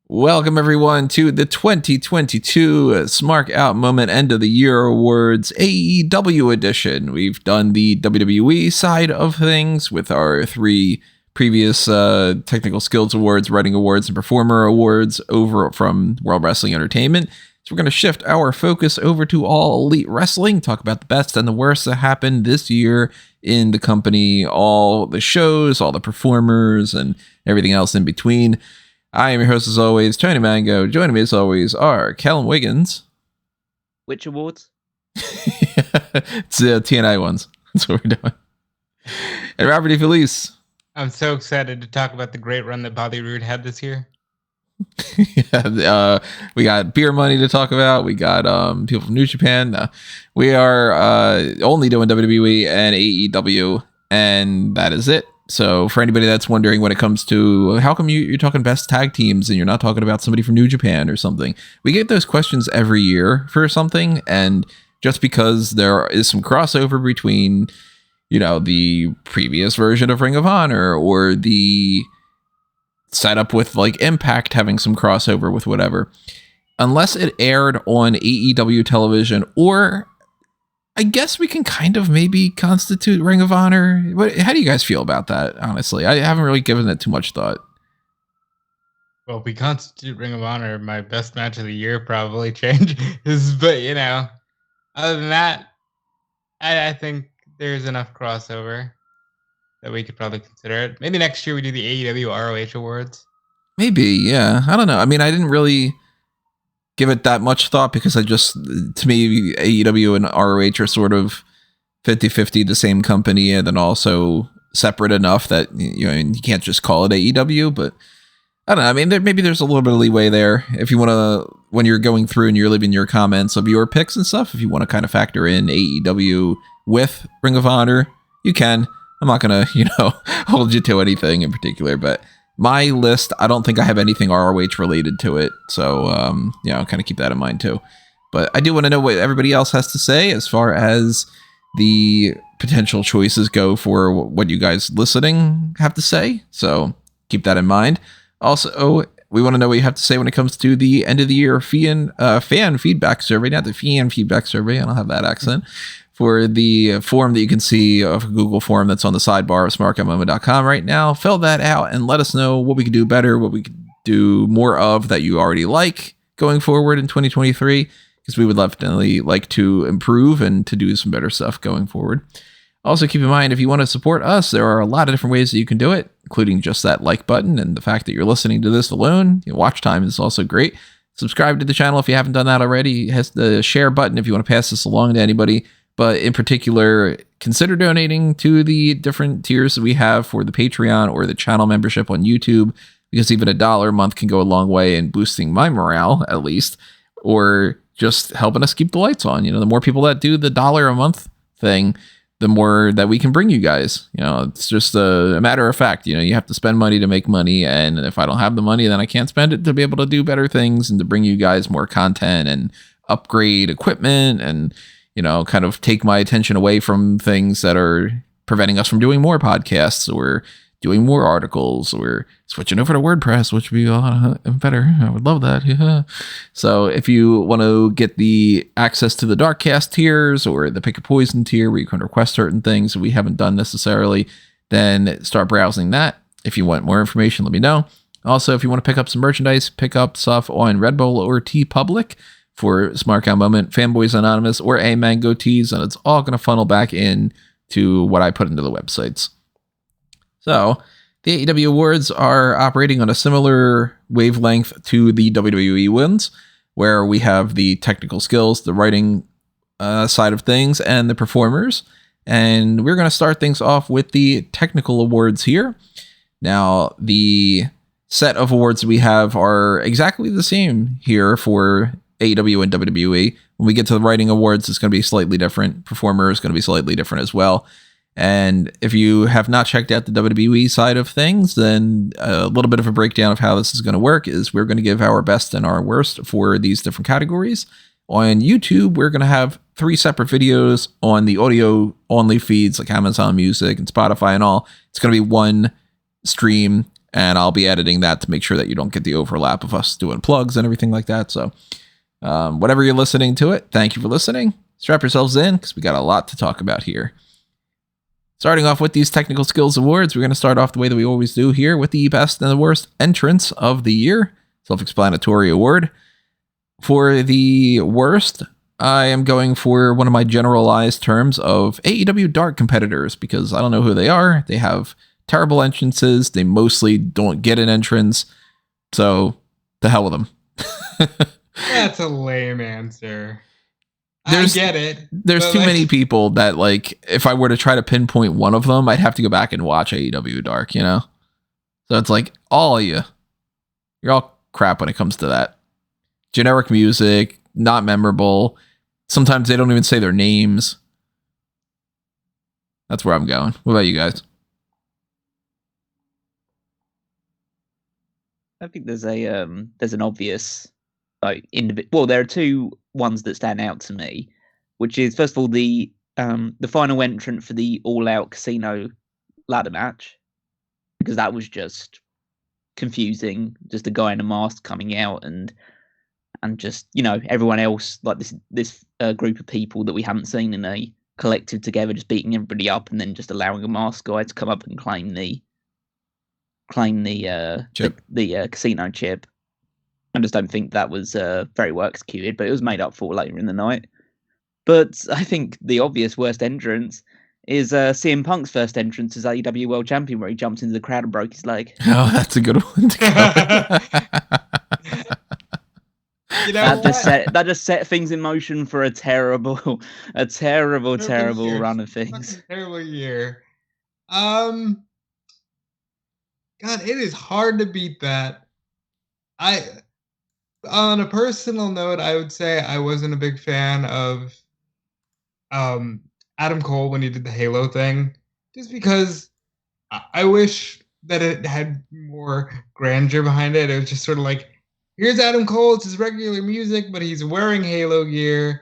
Welcome, everyone, to the 2022 Smark Out Moment End of the Year Awards AEW edition. We've done the WWE side of things with our 3 previous Technical Skills Awards, Writing Awards, and Performer Awards over from World Wrestling Entertainment. So we're going to shift our focus over to All Elite Wrestling, talk about the best and the worst that happened this year in the company, all the shows, all the performers, and everything else in between. I am your host, as always, Tony Mango. Joining me, as always, are Callum Wiggins. Which awards? It's the TNI ones. That's what we're doing. And Robert DeFelice. I'm so excited to talk about the great run that Bobby Roode had this year. We got beer money to talk about. We got people from New Japan. We are only doing WWE and AEW, and that is it. So for anybody that's wondering when it comes to how come you're talking best tag teams and you're not talking about somebody from New Japan or something, we get those questions every year for something. And just because there is some crossover between, the previous version of Ring of Honor or the setup with like Impact having some crossover with whatever, unless it aired on AEW television, or I guess we can kind of maybe constitute Ring of Honor. How do you guys feel about that? Honestly, I haven't really given it too much thought. Well, if we constitute Ring of Honor, my best match of the year probably changes. But, other than that, I think there's enough crossover that we could probably consider it. Maybe next year we do the AEW ROH Awards. Maybe, yeah. I don't know. I mean, I didn't really give it that much thought because to me, AEW and ROH are sort of 50-50 the same company, and then also separate enough that you can't just call it AEW. But I don't know. I mean, maybe there's a little bit of leeway there if you want to, when you're going through and you're leaving your comments of your picks and stuff, if you want to kind of factor in AEW with Ring of Honor, you can. I'm not gonna hold you to anything in particular, but my list, I don't think I have anything ROH related to it. So, kind of keep that in mind too. But I do want to know what everybody else has to say as far as the potential choices go for what you guys listening have to say. So keep that in mind. Also, we want to know what you have to say when it comes to the end of the year fan feedback survey, not the fan feedback survey. I don't have that accent. For the form that you can see of a Google form that's on the sidebar of smarkoutmoment.com right now. Fill that out and let us know what we could do better, what we could do more of that you already like going forward in 2023, because we would definitely like to improve and to do some better stuff going forward. Also, keep in mind, if you want to support us, there are a lot of different ways that you can do it, including just that like button and the fact that you're listening to this alone. Watch time is also great. Subscribe to the channel if you haven't done that already. It has the share button if you want to pass this along to anybody. But in particular, consider donating to the different tiers that we have for the Patreon or the channel membership on YouTube, because even $1 a month can go a long way in boosting my morale, at least, or just helping us keep the lights on. The more people that do the $1 a month thing, the more that we can bring you guys. It's just a matter of fact. You have to spend money to make money, and if I don't have the money, then I can't spend it to be able to do better things and to bring you guys more content and upgrade equipment and kind of take my attention away from things that are preventing us from doing more podcasts or doing more articles or switching over to WordPress, which would be a lot better. I would love that. Yeah. So if you want to get the access to the Darkcast tiers or the Pick a Poison tier where you can request certain things that we haven't done necessarily, then start browsing that. If you want more information, let me know. Also, if you want to pick up some merchandise, pick up stuff on Redbubble or TeePublic for Smark Out Moment, Fanboys Anonymous, or A Mango Tees, and it's all going to funnel back in to what I put into the websites. So, the AEW Awards are operating on a similar wavelength to the WWE ones, where we have the technical skills, the writing side of things, and the performers. And we're going to start things off with the technical awards here. Now, the set of awards we have are exactly the same here for AEW and WWE. When we get to the writing awards, it's going to be slightly different. Performer is going to be slightly different as well. And if you have not checked out the WWE side of things, then a little bit of a breakdown of how this is going to work is we're going to give our best and our worst for these different categories On YouTube, we're going to have 3 separate videos on the audio only feeds like Amazon Music and Spotify and all. It's going to be one stream, and I'll be editing that to make sure that you don't get the overlap of us doing plugs and everything like that. So whatever you're listening to it, thank you for listening. Strap yourselves in because we got a lot to talk about here. Starting off with these technical skills awards, we're going to start off the way that we always do here with the best and the worst entrance of the year. Self-explanatory award. For the worst, I am going for one of my generalized terms of AEW dark competitors because I don't know who they are. They have terrible entrances. They mostly don't get an entrance. So, the hell with them. That's a lame answer. I get it. There's too many people that, like, if I were to try to pinpoint one of them, I'd have to go back and watch AEW Dark, you know? So it's like, all of you, you're all crap when it comes to that. Generic music, not memorable. Sometimes they don't even say their names. That's where I'm going. What about you guys? I think there's an obvious well, there are 2 ones that stand out to me, which is first of all the final entrant for the All Out Casino ladder match, because that was just confusing, just a guy in a mask coming out and just, you know, everyone else, like this group of people that we hadn't seen in a collective together, just beating everybody up and then just allowing a mask guy to come up and claim the casino chip. I just don't think that was very well executed, but it was made up for later in the night. But I think the obvious worst entrance is CM Punk's first entrance as AEW World Champion, where he jumped into the crowd and broke his leg. Oh, that's a good one to go. You know that just set things in motion for a terrible run of things. Terrible year. God, it is hard to beat that. On a personal note, I would say I wasn't a big fan of Adam Cole when he did the Halo thing, just because I wish that it had more grandeur behind it. It was just sort of like, here's Adam Cole, it's his regular music, but he's wearing Halo gear.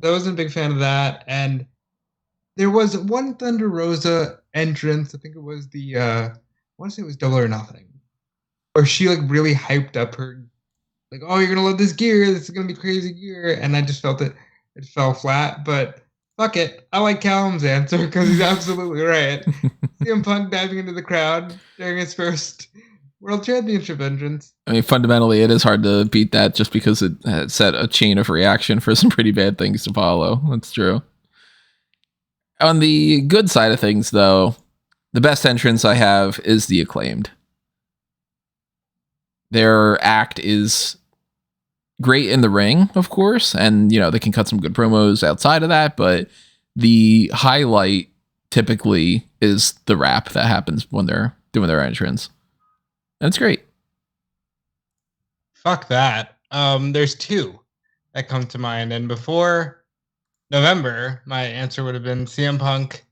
I wasn't a big fan of that. And there was one Thunder Rosa entrance, I think it was I want to say it was Double or Nothing, where she like really hyped up her, like, oh, you're going to love this gear, this is going to be crazy gear. And I just felt it fell flat, but fuck it. I like Callum's answer because he's absolutely right. CM Punk diving into the crowd during his first World Championship entrance. I mean, fundamentally, it is hard to beat that just because it set a chain of reaction for some pretty bad things to follow. That's true. On the good side of things, though, the best entrance I have is the Acclaimed. Their act is great in the ring, of course, and, you know, they can cut some good promos outside of that, but the highlight typically is the rap that happens when they're doing their entrance. And it's great. Fuck that. There's 2 that come to mind, and before November, my answer would have been CM Punk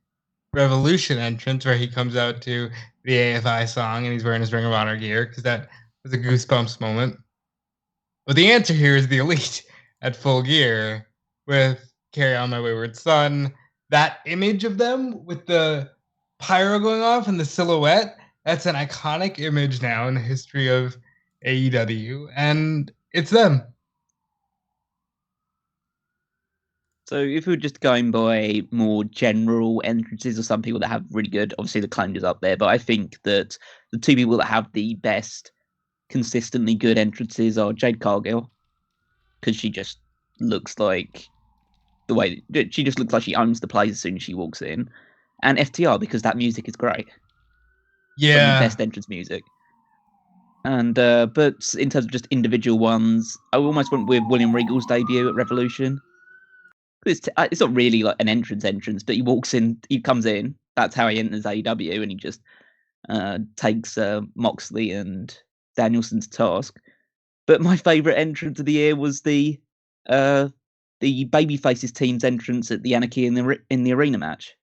Revolution entrance, where he comes out to the AFI song and he's wearing his Ring of Honor gear, because that was a goosebumps moment. But the answer here is the Elite at Full Gear with Carry On My Wayward Son. That image of them with the pyro going off and the silhouette, that's an iconic image now in the history of AEW, and it's them. So if we were just going by more general entrances, or some people that have really good, obviously the Claimed is up there, but I think that the 2 people that have the best consistently good entrances are Jade Cargill, because she just looks like she just looks like she owns the place as soon as she walks in, and FTR, because that music is great. Yeah, the best entrance music. And but in terms of just individual ones, I almost went with William Regal's debut at Revolution. It's not really like an entrance, but he walks in, he comes in. That's how he enters AEW, and he just takes Moxley and Danielson to task. But my favourite entrance of the year was the Babyfaces team's entrance at the Anarchy in the Arena match,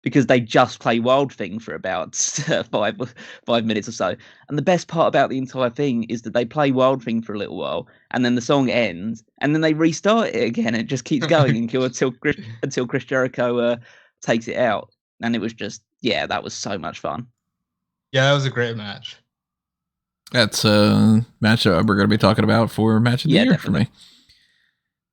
because they just play Wild Thing for about 5 minutes or so. And the best part about the entire thing is that they play Wild Thing for a little while, and then the song ends, and then they restart it again. And it just keeps going until Chris Jericho takes it out. And it was just, that was so much fun. Yeah, that was a great match. That's a match that we're going to be talking about for match of the year definitely. For me.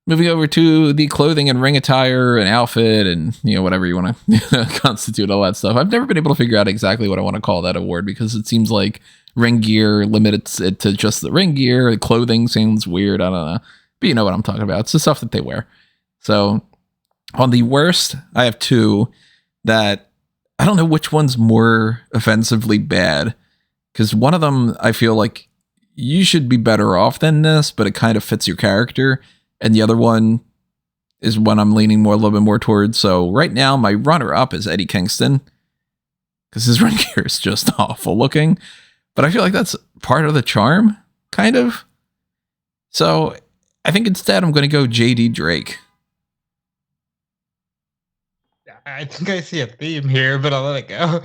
Moving over to the clothing and ring attire and outfit and, whatever you want to constitute all that stuff. I've never been able to figure out exactly what I want to call that award because it seems like ring gear limits it to just the ring gear. The clothing seems weird. I don't know. But you know what I'm talking about. It's the stuff that they wear. So on the worst, I have two that I don't know which one's more offensively bad. Because one of them, I feel like you should be better off than this, but it kind of fits your character. And the other one is one I'm leaning a little bit more towards. So right now, my runner-up is Eddie Kingston. Because his ring gear is just awful looking. But I feel like that's part of the charm, kind of. So I think instead I'm going to go JD Drake. I think I see a theme here, but I'll let it go.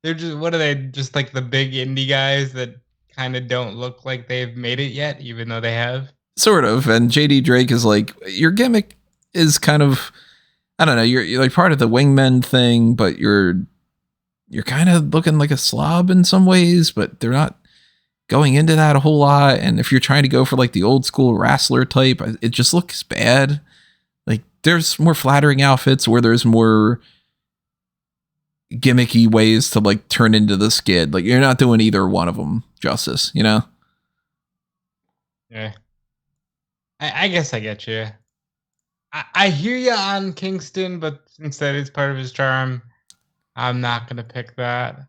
They're just, what are they? Just like the big indie guys that kind of don't look like they've made it yet, even though they have? Sort of. And JD Drake is like, your gimmick is kind of, I don't know, you're like part of the wingman thing, but you're kind of looking like a slob in some ways, but they're not going into that a whole lot. And if you're trying to go for like the old school wrestler type, it just looks bad. Like there's more flattering outfits where there's more gimmicky ways to like turn into the skid. Like you're not doing either one of them justice, Yeah. I guess I get you. I hear you on Kingston, but since that is part of his charm, I'm not going to pick that.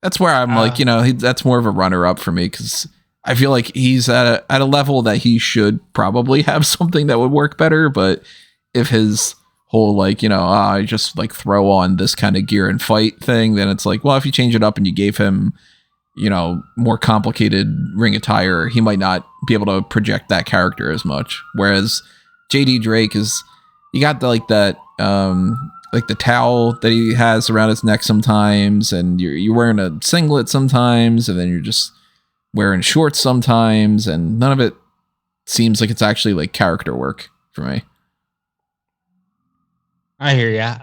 That's where I'm like, that's more of a runner-up for me because I feel like he's at a level that he should probably have something that would work better. But if his whole like, I just like throw on this kind of gear and fight thing, then it's like, well, if you change it up and you gave him, more complicated ring attire, he might not be able to project that character as much. Whereas JD Drake is, you got the, like that, like the towel that he has around his neck sometimes, and you're wearing a singlet sometimes, and then you're just wearing shorts sometimes, and none of it seems like it's actually like character work for me. I hear ya.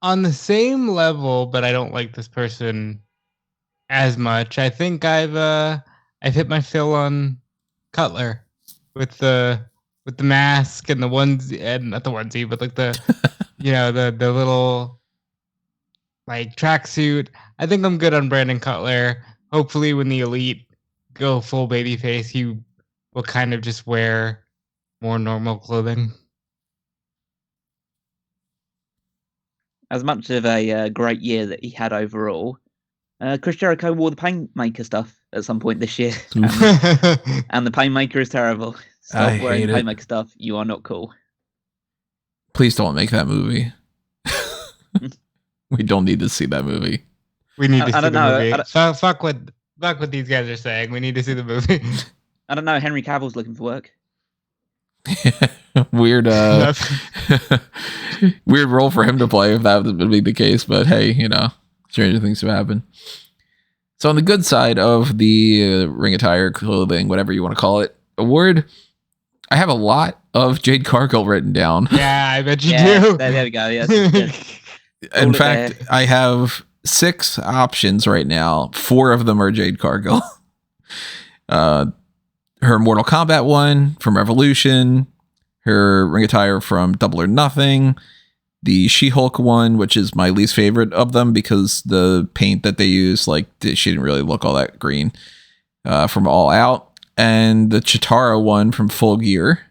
On the same level, but I don't like this person as much. I think I've hit my fill on Cutler with the mask and the onesie, and not the onesie, but like the the little like tracksuit. I think I'm good on Brandon Cutler. Hopefully, when the Elite go full babyface, he will kind of just wear more normal clothing. As much of a great year that he had overall, Chris Jericho wore the Painmaker stuff at some point this year. And the Painmaker is terrible. Stop wearing Painmaker stuff. You are not cool. Please don't make that movie. We don't need to see that movie. We need to see the movie. Fuck what these guys are saying. We need to see the movie. I don't know. Henry Cavill's looking for work. Weird weird role for him to play if that would be the case, but hey, stranger things have happened. So on the good side of the ring attire, clothing, whatever you want to call it, award, I have a lot of Jade Cargill written down. Yeah, I bet you do. There we go. Yes. In fact, I have 6 options right now. 4 of them are Jade Cargill. Her Mortal Kombat one from Revolution, her ring attire from Double or Nothing, the She-Hulk one, which is my least favorite of them because the paint that they use, like she didn't really look all that green, from All Out, and the Chitara one from Full Gear.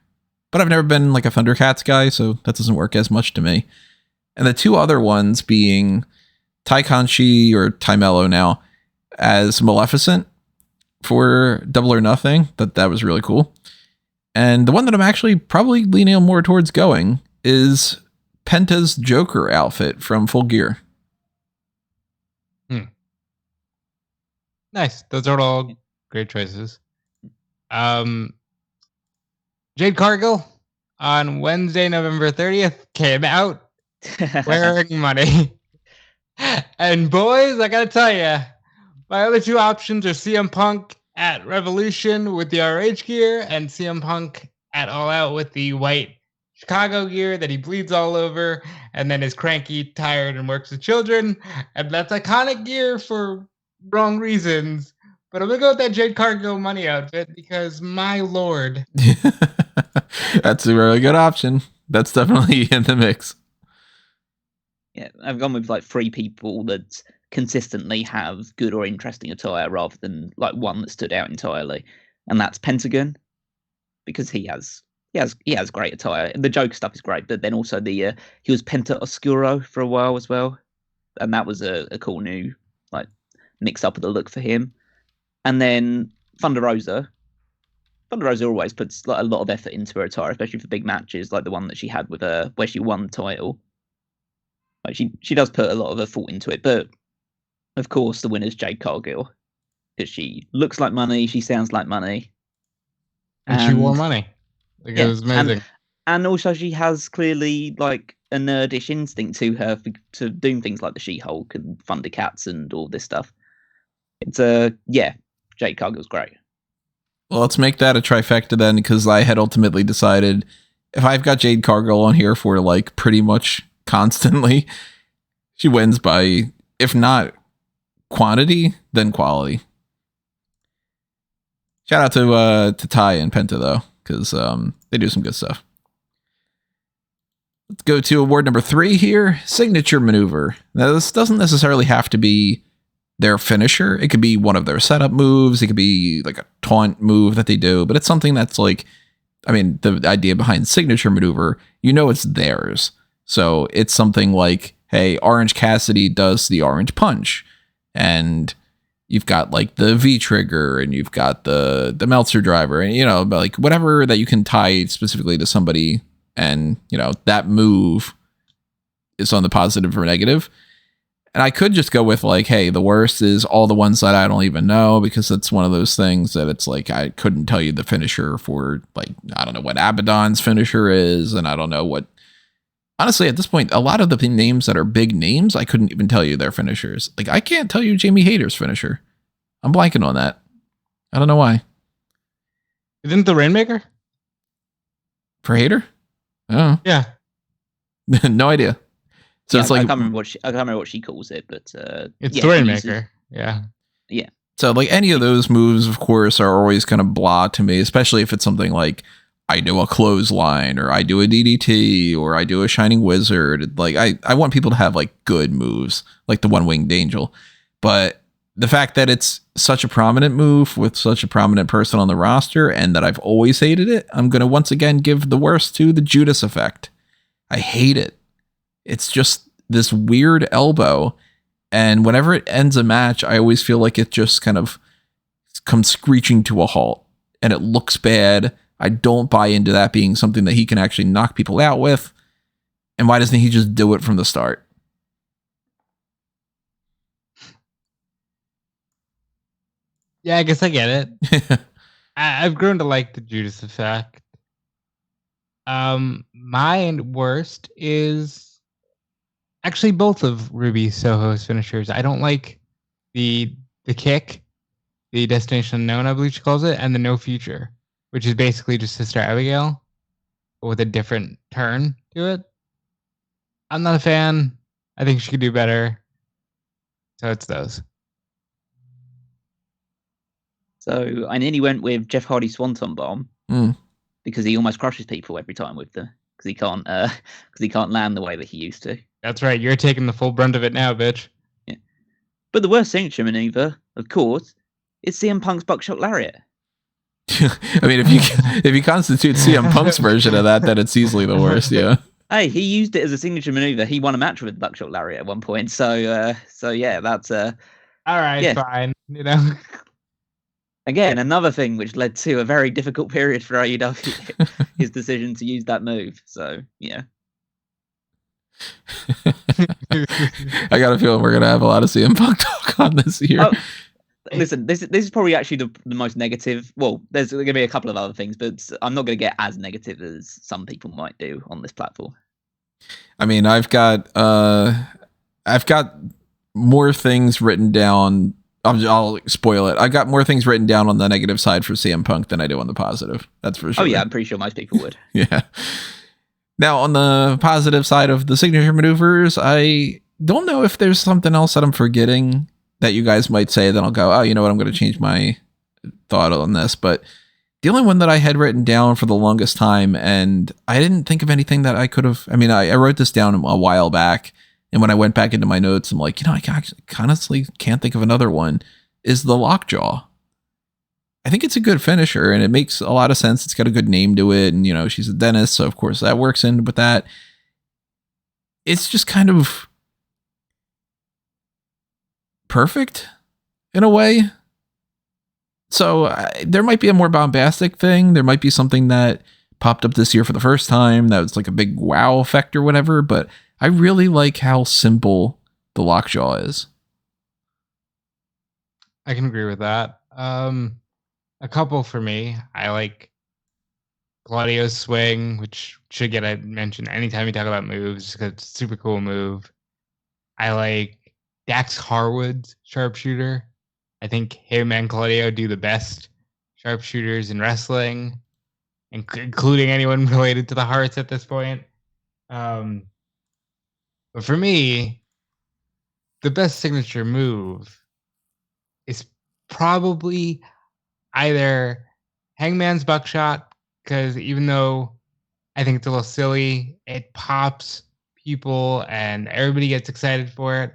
But I've never been like a Thundercats guy, so that doesn't work as much to me. And the 2 other ones being Tai Kanchi or Tai Mello now as Maleficent for Double or Nothing. That was really cool. And the one that I'm actually probably leaning more towards going is Penta's Joker outfit from Full Gear. Nice. Those are all great choices. Jade Cargill, on Wednesday, November 30th, came out wearing money. And boys, I gotta tell you, my other two options are CM Punk at Revolution with the RH gear and CM Punk at All Out with the white Chicago gear that he bleeds all over and then is cranky, tired, and works with children. And that's iconic gear for wrong reasons. But I'm going to go with that Jade Cargill money outfit because, my lord. That's a really good option. That's definitely in the mix. Yeah, I've gone with like three people that consistently have good or interesting attire rather than like one that stood out entirely. And that's Pentagon, because he has great attire. The joke stuff is great, but then also he was Penta Oscuro for a while as well. And that was a cool new like mix up of the look for him. And then Thunder Rosa. Thunder Rosa always puts like a lot of effort into her attire, especially for big matches like the one that she had with where she won the title. Like she does put a lot of her thought into it, but of course the winner's Jade Cargill, because she looks like money, she sounds like money, and she wore money. Like, yeah, it was amazing. And also she has clearly like a nerdish instinct to her to doing things like the She-Hulk and Thundercats and all this stuff. It's Jade Cargill's great. Well, let's make that a trifecta then, because I had ultimately decided if I've got Jade Cargill on here for like pretty much constantly, she wins by, if not quantity, then quality. Shout out to Ty and Penta though, because they do some good stuff. Let's go to award number 3 here, signature maneuver. Now this doesn't necessarily have to be their finisher. It could be one of their setup moves. It could be like a taunt move that they do, but it's something that's like, I mean, the idea behind signature maneuver, it's theirs. So it's something like, hey, Orange Cassidy does the orange punch, and you've got like the V trigger, and you've got the Meltzer driver, and like whatever that you can tie specifically to somebody, and that move is on the positive or negative. And I could just go with like, hey, the worst is all the ones that I don't even know, because it's one of those things that it's like I couldn't tell you the finisher for, like, I don't know what Abaddon's finisher is, and I don't know what. Honestly, at this point, a lot of the names that are big names, I couldn't even tell you their finishers. Like, I can't tell you Jamie Hayter's finisher. I'm blanking on that. I don't know why. Isn't the Rainmaker? For Hayter? Oh. Yeah. No idea. So it's like, I can't remember what she calls it, but it's the Rainmaker. Yeah. Yeah. So like any of those moves, of course, are always kind of blah to me, especially if it's something like I do a clothesline, or I do a DDT, or I do a Shining Wizard. Like I want people to have like good moves, like the One-Winged Angel. But the fact that it's such a prominent move with such a prominent person on the roster, and that I've always hated it, I'm going to once again give the worst to the Judas Effect. I hate it. It's just this weird elbow. And whenever it ends a match, I always feel like it just kind of comes screeching to a halt, and it looks bad. I don't buy into that being something that he can actually knock people out with. And why doesn't he just do it from the start? Yeah, I guess I get it. I've grown to like the Judas Effect. My worst is actually both of Ruby Soho's finishers. I don't like the kick, the Destination Unknown, I believe she calls it, and the No Future, which is basically just Sister Abigail, but with a different turn to it. I'm not a fan. I think she could do better. So it's those. So I nearly went with Jeff Hardy's Swanton Bomb because he almost crushes people every time with the because he can't land the way that he used to. That's right. You're taking the full brunt of it now, bitch. Yeah. But the worst signature maneuver, of course, is CM Punk's Buckshot Lariat. I mean, if you constitute CM Punk's version of that, then it's easily the worst. Yeah. Hey, he used it as a signature maneuver. He won a match with Buckshot Lariat at one point. So yeah, that's all right. Fine. Again, another thing which led to a very difficult period for AEW, his decision to use that move. So yeah. I got a feeling we're gonna have a lot of CM Punk talk on this year. listen, this is probably actually the most negative. Well, there's going to be a couple of other things, but I'm not going to get as negative as some people might do on this platform. I mean, I've got more things written down. I'll spoil it. I got more things written down on the negative side for CM Punk than I do on the positive. That's for sure. Oh yeah, I'm pretty sure most people would. Yeah. Now, on the positive side of the signature maneuvers, I don't know if there's something else that I'm forgetting that you guys might say. Then I'll go, oh, you know what? I'm going to change my thought on this. But the only one that I had written down for the longest time, and I didn't think of anything that I could have. I mean, I wrote this down a while back. And when I went back into my notes, I'm like, I honestly can't think of another one, is the Lockjaw. I think it's a good finisher, and it makes a lot of sense. It's got a good name to it, and, she's a dentist, so of course that works in with that. It's just kind of perfect in a way. So there might be a more bombastic thing. There might be something that popped up this year for the first time that was like a big wow effect or whatever, but I really like how simple the Lockjaw is. I can agree with that. A couple for me. I like Claudio's swing, which should get a mention anytime you talk about moves because it's a super cool move. I like Dax Harwood's sharpshooter. I think him and Claudio do the best sharpshooters in wrestling, including anyone related to the Hearts at this point. But for me, the best signature move is probably either Hangman's Buckshot, because even though I think it's a little silly, it pops people and everybody gets excited for it.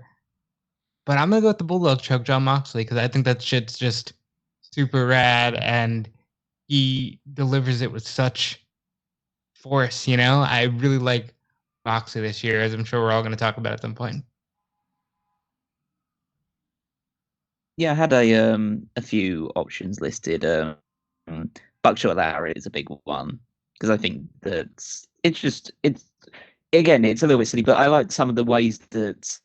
But I'm going to go with the Bulldog Choke John Moxley, because I think that shit's just super rad, and he delivers it with such force, I really like Moxley this year, as I'm sure we're all going to talk about at some point. Yeah, I had a few options listed. Buckshot Larry is a big one because I think that it's again, it's a little bit silly, but I like some of the ways that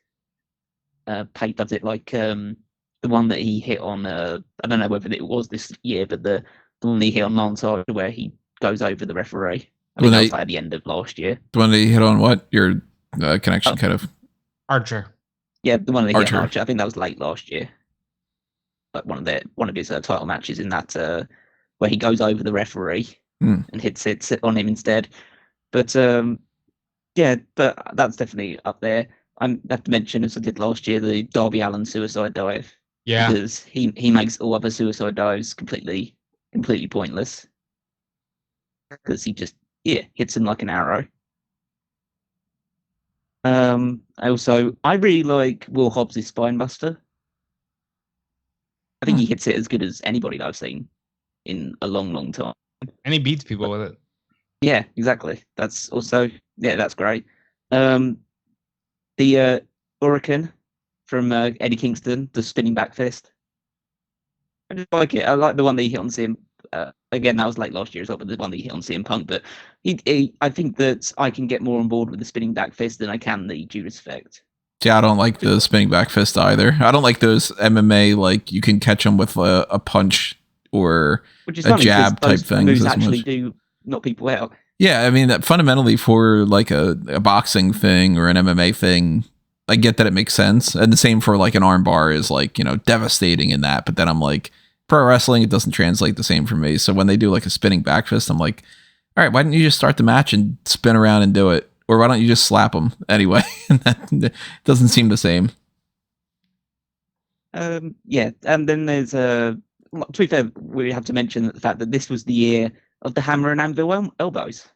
Pate does it, like the one that he hit on. I don't know whether it was this year, but the one he hit on Lance where he goes over the referee. I think that was like at the end of last year. The one that he hit on what? Your connection kind of... Archer. Yeah, the one that he hit on Archer. I think that was late last year. Like one of his title matches in that where he goes over the referee and hits it on him instead. But yeah, but that's definitely up there. I have to mention, as I did last year, the Darby Allin suicide dive. Yeah, because he makes all other suicide dives completely pointless. Because he just hits him like an arrow. I really like Will Hobbs' Spinebuster. I think he hits it as good as anybody that I've seen in a long, long time. And he beats people with it. Yeah, exactly. That's also, that's great. The Hurricane from Eddie Kingston, the spinning back fist. I just like it. I like the one that he hit on CM. Again, that was late last year as well, but the one that he hit on CM Punk. But I think that I can get more on board with the spinning back fist than I can the Judas effect. Yeah, I don't like the spinning back fist either. I don't like those MMA, like you can catch them with a punch or a jab type thing. Moves actually do knock people out. Yeah, I mean, that fundamentally for like a boxing thing or an MMA thing, I get that it makes sense. And the same for like an arm bar is like, devastating in that. But then I'm like, pro wrestling, it doesn't translate the same for me. So when they do like a spinning back fist, I'm like, all right, why didn't you just start the match and spin around and do it? Or why don't you just slap them anyway? That doesn't seem the same. Yeah, and then there's to be fair, we have to mention the fact that this was the year of the hammer and anvil elbows.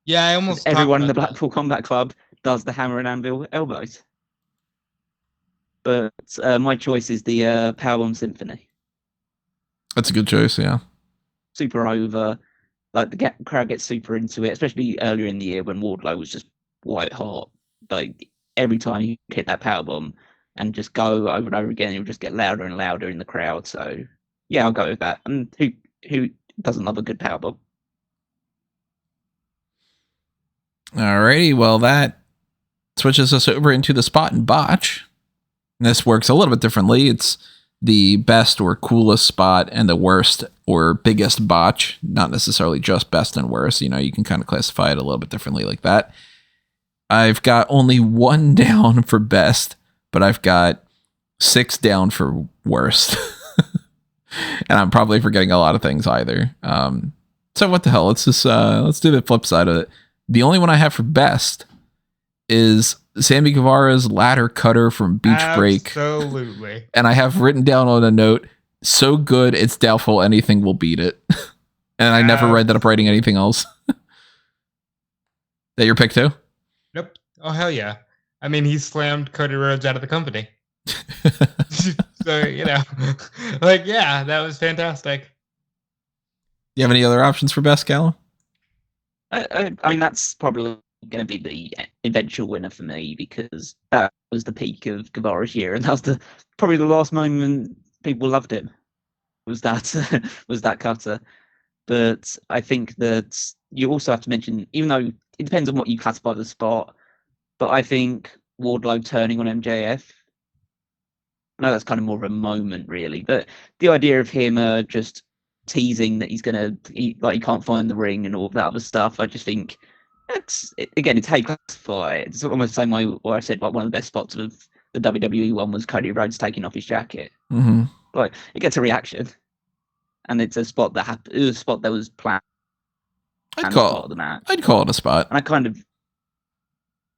Yeah, I almost everyone in the Blackpool Combat Club does the hammer and anvil elbows. But my choice is the Powerbomb Symphony. That's a good choice, yeah. Super over. Like the crowd gets super into it, especially earlier in the year when Wardlow was just white hot. Like every time you hit that powerbomb and just go over and over again, it would just get louder and louder in the crowd. So yeah, I'll go with that. And who doesn't love a good powerbomb? Alrighty, well that switches us over into the spot and botch. And this works a little bit differently. It's the best or coolest spot and the worst or biggest botch, not necessarily just best and worst. You know, you can kind of classify it a little bit differently like that. I've got only 1 down for best, but I've got 6 down for worst. And I'm probably forgetting a lot of things either. So what the hell? Let's just let's do the flip side of it. The only one I have for best is Sammy Guevara's ladder cutter from Beach Break. Absolutely. And I have written down on a note, so good it's doubtful anything will beat it. And I never read that up writing anything else. That your pick too? Nope. Oh hell yeah. I mean, he slammed Cody Rhodes out of the company. So, you know, like, yeah, that was fantastic. Do you have any other options for best, Callum? I mean, that's probably going to be the eventual winner for me, because that was the peak of Guevara's year, and that was probably the last moment people loved him. Was that cutter? But I think that you also have to mention, even though it depends on what you classify the spot, but I think Wardlow turning on MJF. I know that's kind of more of a moment, really, but the idea of him just teasing that he can't find the ring and all of that other stuff, I just think it's how you classify it. It's almost the same way where I said like one of the best spots of the WWE one was Cody Rhodes taking off his jacket. Mm-hmm. Like, it gets a reaction, and it's a spot that it was a spot that was planned. I'd call it a spot. And I kind of,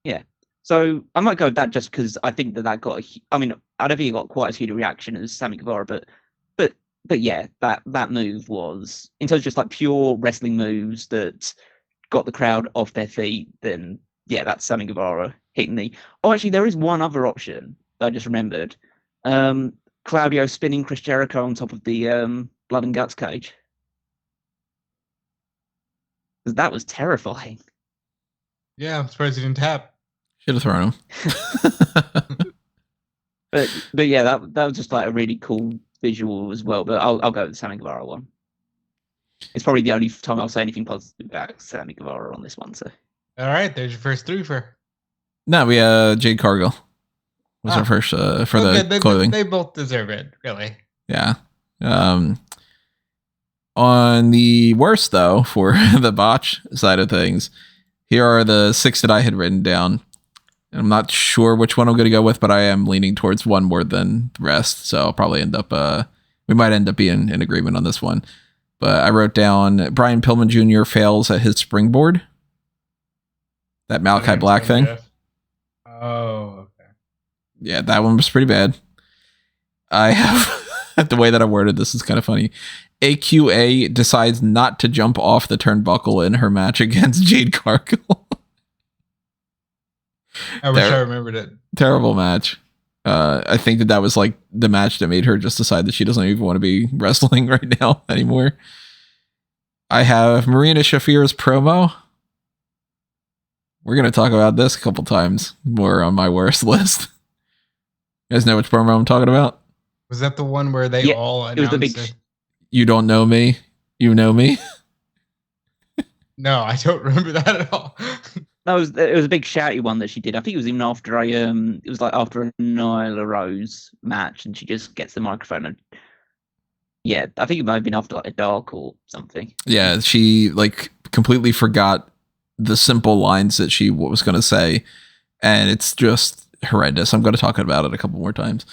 yeah. So I might go with that just because I think that got I don't think it got quite as huge a reaction as Sammy Guevara, but yeah, that move was, in terms of just like pure wrestling moves that got the crowd off their feet, then yeah, that's Sammy Guevara hitting the. Oh, actually, there is one other option that I just remembered. Claudio spinning Chris Jericho on top of the blood and guts cage. That was terrifying. Yeah, I'm surprised he didn't tap. Should have thrown him. but yeah, that was just like a really cool visual as well. But I'll go with the Sammy Guevara one. It's probably the only time I'll say anything positive about Sammy Guevara on this one. So, all right, there's your first 3 for. No, we Jade Cargill was our first for the clothing. They both deserve it, really. Yeah. On the worst though, for the botch side of things, here are the 6 that I had written down. I'm not sure which one I'm going to go with, but I am leaning towards one more than the rest. So I'll probably end up, we might end up being in agreement on this one. But I wrote down Brian Pillman Jr. fails at his springboard. That Malachi Black thing. Oh, okay. Yeah, that one was pretty bad. I have, the way that I worded this is kind of funny. AQA decides not to jump off the turnbuckle in her match against Jade Cargill. I wish I remembered it. Terrible match. I think that was like the match that made her just decide that she doesn't even want to be wrestling right now anymore. I have Marina Shafir's promo. We're going to talk about this a couple times more on my worst list. You guys know which promo I'm talking about? Was that the one where they all announced it? Was the big... You don't know me. You know me. No, I don't remember that at all. No, it was a big shouty one that she did. I think it was even after it was like after a Nyla Rose match, and she just gets the microphone and yeah, I think it might have been after like a Dark or something. Yeah, she like completely forgot the simple lines that she was going to say, and it's just horrendous. I'm going to talk about it a couple more times.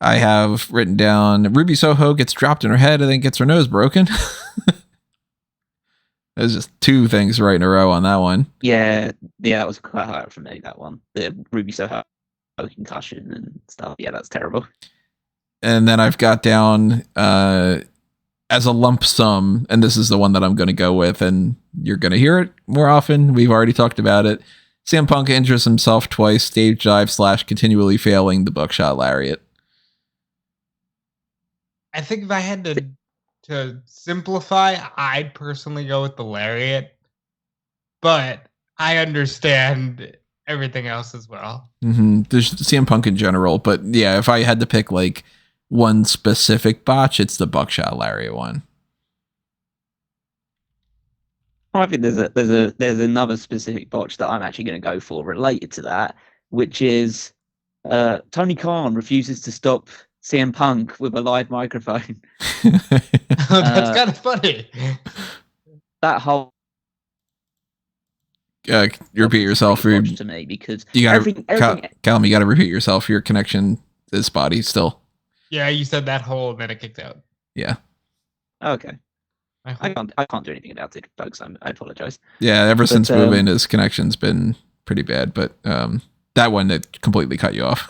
I have written down Ruby Soho gets dropped in her head and then gets her nose broken. There's just 2 things right in a row on that one. Yeah, that was quite hard for me, that one. The Ruby Soho concussion and stuff. Yeah, that's terrible. And then I've got down as a lump sum, and this is the one that I'm going to go with, and you're going to hear it more often. We've already talked about it. CM Punk injures himself twice, stage dive / continually failing the buckshot lariat. I think if I had to simplify, I'd personally go with the lariat, but I understand everything else as well. Mm-hmm. There's CM Punk in general, but yeah, if I had to pick like one specific botch, it's the buckshot lariat one. I think there's another specific botch that I'm actually going to go for related to that, which is Tony Khan refuses to stop CM Punk with a live microphone. That's kind of funny. That whole you repeat yourself. to me because you gotta, everything. Callum, you got to repeat yourself. Your connection is spotty still. Yeah, you said that whole, and then it kicked out. Yeah. Okay. I can't do anything about it, folks. I apologize. Yeah, ever since moving, his connection's been pretty bad, but that one that completely cut you off.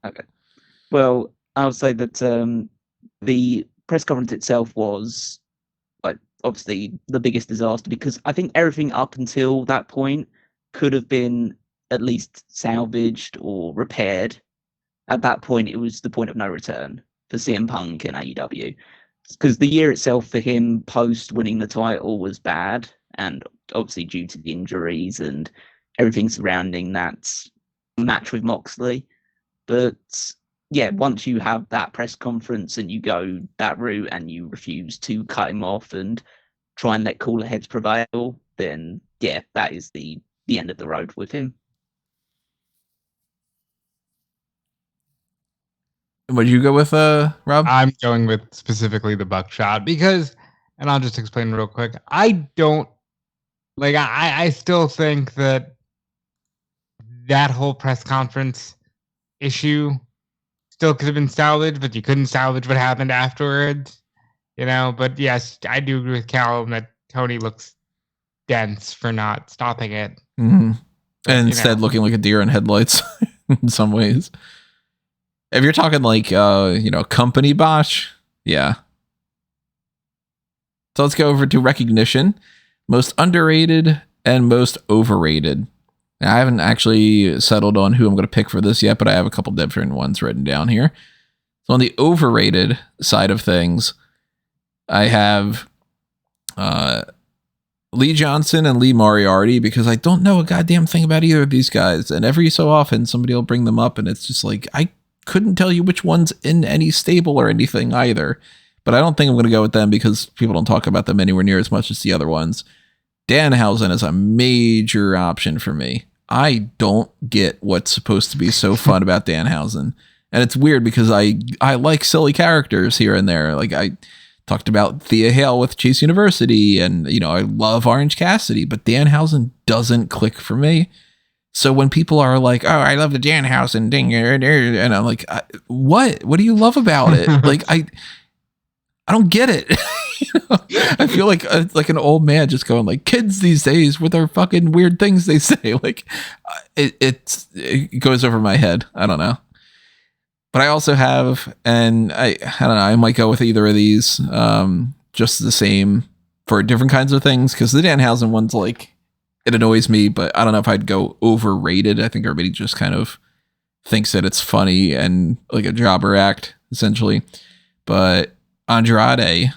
Okay. Well, I'll say that the press conference itself was obviously the biggest disaster because I think everything up until that point could have been at least salvaged or repaired. At that point, it was the point of no return for CM Punk and AEW. Because the year itself for him post winning the title was bad, and obviously due to the injuries and everything surrounding that match with Moxley. But yeah, once you have that press conference and you go that route and you refuse to cut him off and try and let cooler heads prevail, then yeah, that is the end of the road with him. Would you go with Rob? I'm going with specifically the buckshot because, and I'll just explain real quick. I don't like. I still think that whole press conference issue still could have been salvaged, but you couldn't salvage what happened afterwards. But yes, I do agree with Callum that Tony looks dense for not stopping it. Mm-hmm. And instead looking like a deer in headlights in some ways. If you're talking like, company botch, yeah. So let's go over to recognition. Most underrated and most overrated. Now, I haven't actually settled on who I'm going to pick for this yet, but I have a couple different ones written down here. So on the overrated side of things, I have Lee Johnson and Lee Moriarty because I don't know a goddamn thing about either of these guys. And every so often somebody will bring them up and it's just like, I couldn't tell you which one's in any stable or anything either. But I don't think I'm going to go with them because people don't talk about them anywhere near as much as the other ones. Danhausen is a major option for me. I don't get what's supposed to be so fun about Danhausen. And it's weird because I like silly characters here and there. Like I talked about Thea Hale with Chase University and, I love Orange Cassidy, but Danhausen doesn't click for me. So when people are like, oh, I love the Danhausen thing, and I'm like, what? What do you love about it? Like, I don't get it. I feel like an old man just going like, kids these days with their fucking weird things they say. Like, it goes over my head. I don't know. But I also have, and I don't know, I might go with either of these, just the same for different kinds of things. Because the Danhausen one's like, it annoys me, but I don't know if I'd go overrated. I think everybody just kind of thinks that it's funny and like a jobber act, essentially. But Andrade,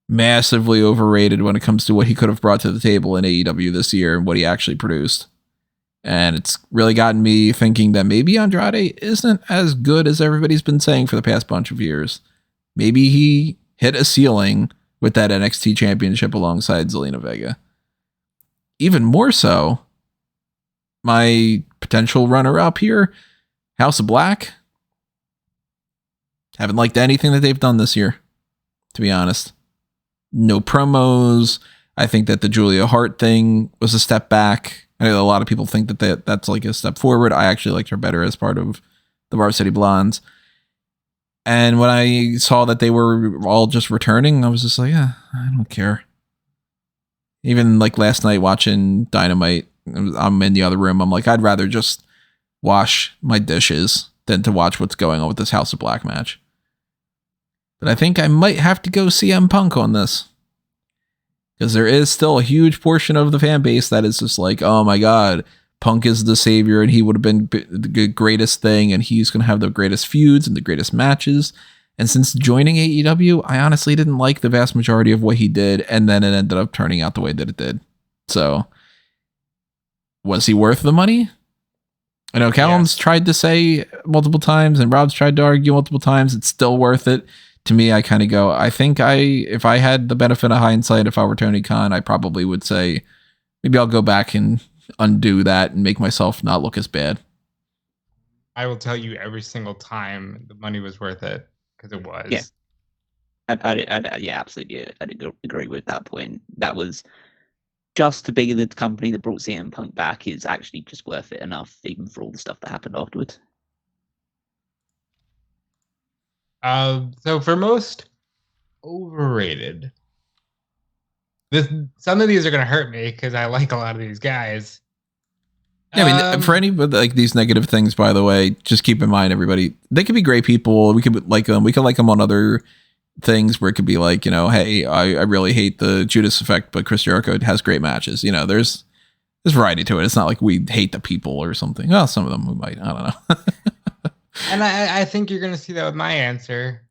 massively overrated when it comes to what he could have brought to the table in AEW this year and what he actually produced. And it's really gotten me thinking that maybe Andrade isn't as good as everybody's been saying for the past bunch of years. Maybe he hit a ceiling with that NXT championship alongside Zelina Vega. Even more so, my potential runner-up here, House of Black. Haven't liked anything that they've done this year, to be honest. No promos. I think that the Julia Hart thing was a step back. I know a lot of people think that that's like a step forward. I actually liked her better as part of the Varsity Blondes. And when I saw that they were all just returning, I was just like, yeah, I don't care. Even like last night watching Dynamite, I'm in the other room. I'm like, I'd rather just wash my dishes than to watch what's going on with this House of Black match. But I think I might have to go CM Punk on this. Because there is still a huge portion of the fan base that is just like, oh my God, Punk is the savior and he would have been the greatest thing and he's going to have the greatest feuds and the greatest matches. And since joining AEW, I honestly didn't like the vast majority of what he did, and then it ended up turning out the way that it did. So, was he worth the money? I know Callum's tried to say multiple times, and Rob's tried to argue multiple times. It's still worth it. To me, I kind of go, I think if I had the benefit of hindsight, if I were Tony Khan, I probably would say, maybe I'll go back and undo that and make myself not look as bad. I will tell you every single time the money was worth it, because it was. Yeah. Yeah, absolutely. I agree with that point. That was just to be the company that brought CM Punk back is actually just worth it enough, even for all the stuff that happened afterwards. So for most overrated, some of these are gonna hurt me because I like a lot of these guys. Yeah, I mean, for any like these negative things, by the way, just keep in mind, everybody, they could be great people. We could like them. We could like them on other things where it could be like, hey, I really hate the Judas effect, but Chris Jericho has great matches. There's variety to it. It's not like we hate the people or something. Well, some of them we might. I don't know. And I think you're going to see that with my answer,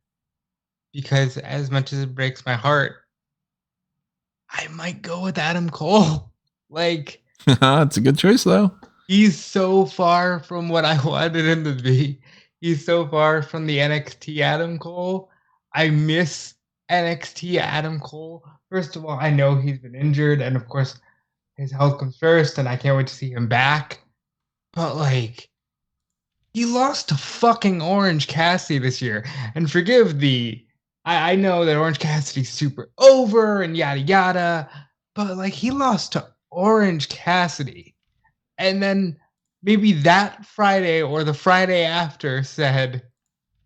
because as much as it breaks my heart, I might go with Adam Cole. Like, it's a good choice, though. He's so far from what I wanted him to be. He's so far from the NXT Adam Cole. I miss NXT Adam Cole. First of all, I know he's been injured, and of course, his health comes first, and I can't wait to see him back. But, like, he lost to fucking Orange Cassidy this year. And forgive I know that Orange Cassidy's super over and yada yada, but, like, he lost to Orange Cassidy. And then maybe that Friday or the Friday after said,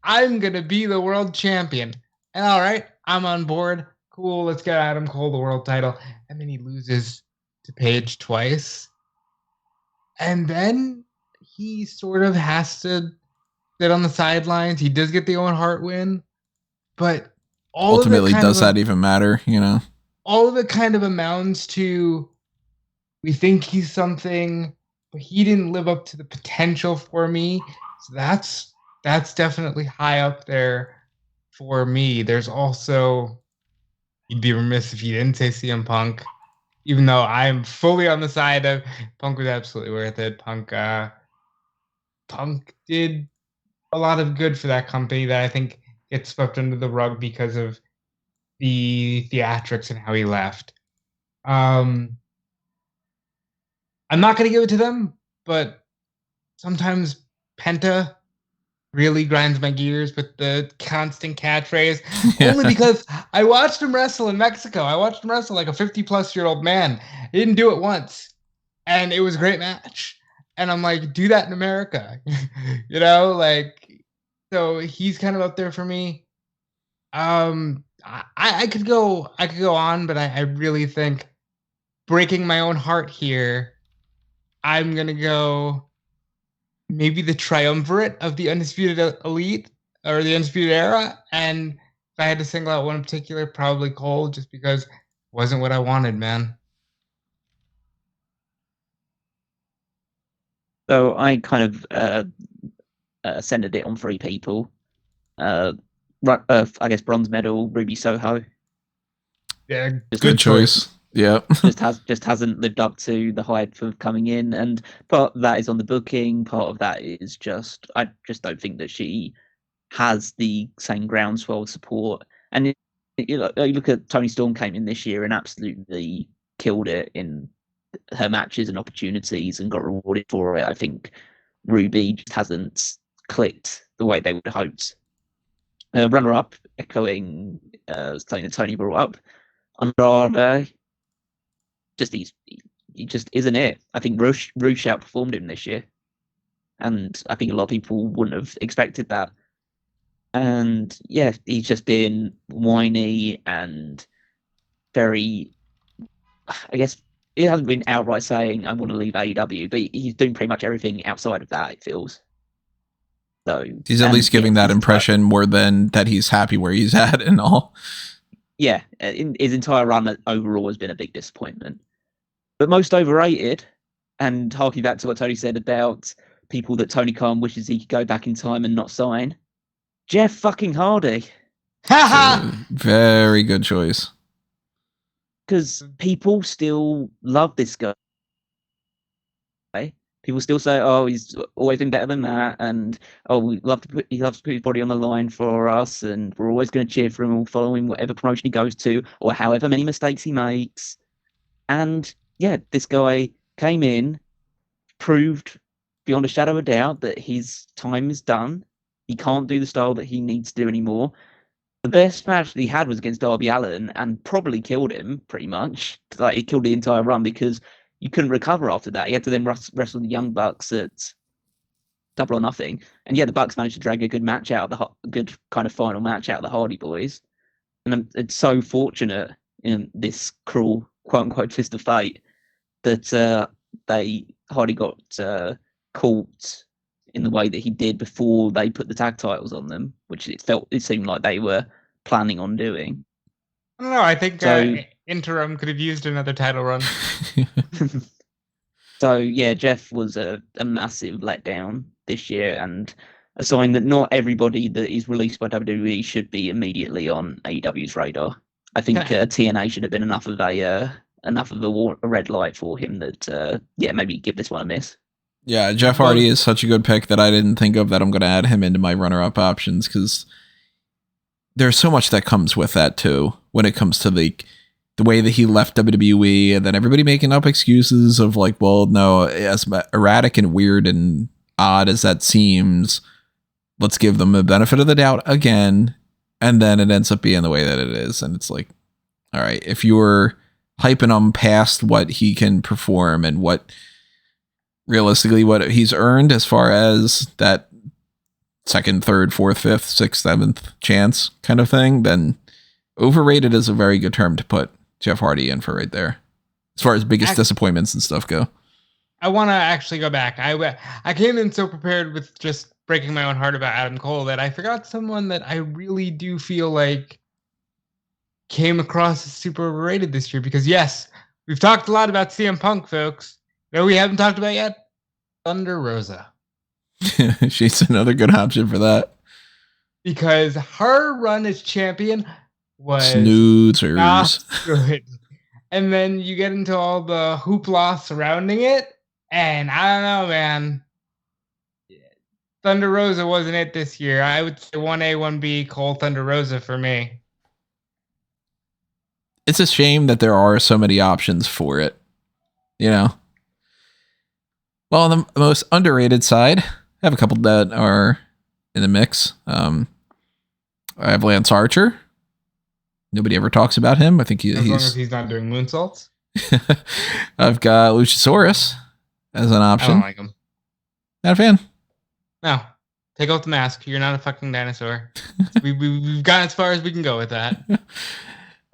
I'm going to be the world champion. And all right, I'm on board. Cool, let's get Adam Cole the world title. And then he loses to Paige twice. And then he sort of has to sit on the sidelines. He does get the Owen Hart win. But ultimately, does that even matter? All of it kind of amounts to, we think he's something, but he didn't live up to the potential for me. So that's definitely high up there for me. There's also, you'd be remiss if you didn't say CM Punk, even though I'm fully on the side of Punk was absolutely worth it. Punk did a lot of good for that company that I think gets swept under the rug because of the theatrics and how he left. I'm not going to give it to them, but sometimes Penta really grinds my gears with the constant catchphrase. Yeah. Only because I watched him wrestle in Mexico. I watched him wrestle like a 50-plus-year-old man. He didn't do it once, and it was a great match. And I'm like, do that in America, So he's kind of up there for me. I could go on, but I really think, breaking my own heart here, I'm gonna go maybe the triumvirate of the Undisputed Elite or the Undisputed Era, and if I had to single out one in particular, probably Cole, just because it wasn't what I wanted, man. So I kind of centered it on three people. I guess bronze medal, Ruby Soho. Yeah, good choice. Yeah, just hasn't lived up to the hype of coming in, and part of that is on the booking. Part of that is just I just don't think that she has the same groundswell of support. And you look at Toni Storm came in this year and absolutely killed it in her matches and opportunities and got rewarded for it. I think Ruby just hasn't clicked the way they would have hoped. Runner up, echoing something that Tony brought up, Andrade. He just isn't it. I think Rush outperformed him this year, and I think a lot of people wouldn't have expected that. And yeah, he's just been whiny and very, I guess he hasn't been outright saying I want to leave AEW, but he's doing pretty much everything outside of that, it feels. So he's at least giving that impression more than that he's happy where he's at and all. Yeah, his entire run overall has been a big disappointment. But most overrated, and harking back to what Tony said about people that Tony Khan wishes he could go back in time and not sign, Jeff fucking Hardy. Very good choice. Because people still love this guy. People still say, "Oh, he's always been better than that," and "Oh, he loves to put his body on the line for us, and we're always going to cheer for him or follow him whatever promotion he goes to, or however many mistakes he makes." And yeah, this guy came in, proved beyond a shadow of a doubt that his time is done. He can't do the style that he needs to do anymore. The best match that he had was against Darby Allin and probably killed him, pretty much. Like, he killed the entire run because you couldn't recover after that. He had to then wrestle the Young Bucks at Double or Nothing. And yeah, the Bucks managed to drag a good match out of a good kind of final match out of the Hardy Boys. And it's so fortunate in this cruel, quote-unquote, fist of fate that Hardy got caught in the way that he did before they put the tag titles on them, which it seemed like they were planning on doing. I don't know. I think Interim could have used another title run. So yeah, Jeff was a massive letdown this year, and a sign that not everybody that is released by WWE should be immediately on AEW's radar. I think TNA should have been enough of a red light for him that maybe give this one a miss. Yeah, Jeff Hardy is such a good pick that I didn't think of that I'm going to add him into my runner-up options because there's so much that comes with that too when it comes to the way that he left WWE and then everybody making up excuses of like, well, no, as erratic and weird and odd as that seems, let's give them the benefit of the doubt again. And then it ends up being the way that it is. And it's like, all right, if you're hyping him past what he can perform and what realistically what he's earned as far as that second, third, fourth, fifth, sixth, seventh chance kind of thing, then overrated is a very good term to put Jeff Hardy in for right there. As far as biggest disappointments and stuff go. I want to actually go back. I came in so prepared with just breaking my own heart about Adam Cole that I forgot someone that I really do feel like came across as super overrated this year because yes, we've talked a lot about CM Punk, folks. No, we haven't talked about yet. Thunder Rosa. She's another good option for that. Because her run as champion was snoozers. Not good. And then you get into all the hoopla surrounding it. And I don't know, man. Thunder Rosa wasn't it this year. I would say 1A, 1B, Cole Thunder Rosa for me. It's a shame that there are so many options for it. You know? Well, on the most underrated side, I have a couple that are in the mix. I have Lance Archer. Nobody ever talks about him. I think as long as he's not doing moonsaults. I've got Luchasaurus as an option. I don't like him. Not a fan. No. Take off the mask. You're not a fucking dinosaur. We've gotten as far as we can go with that.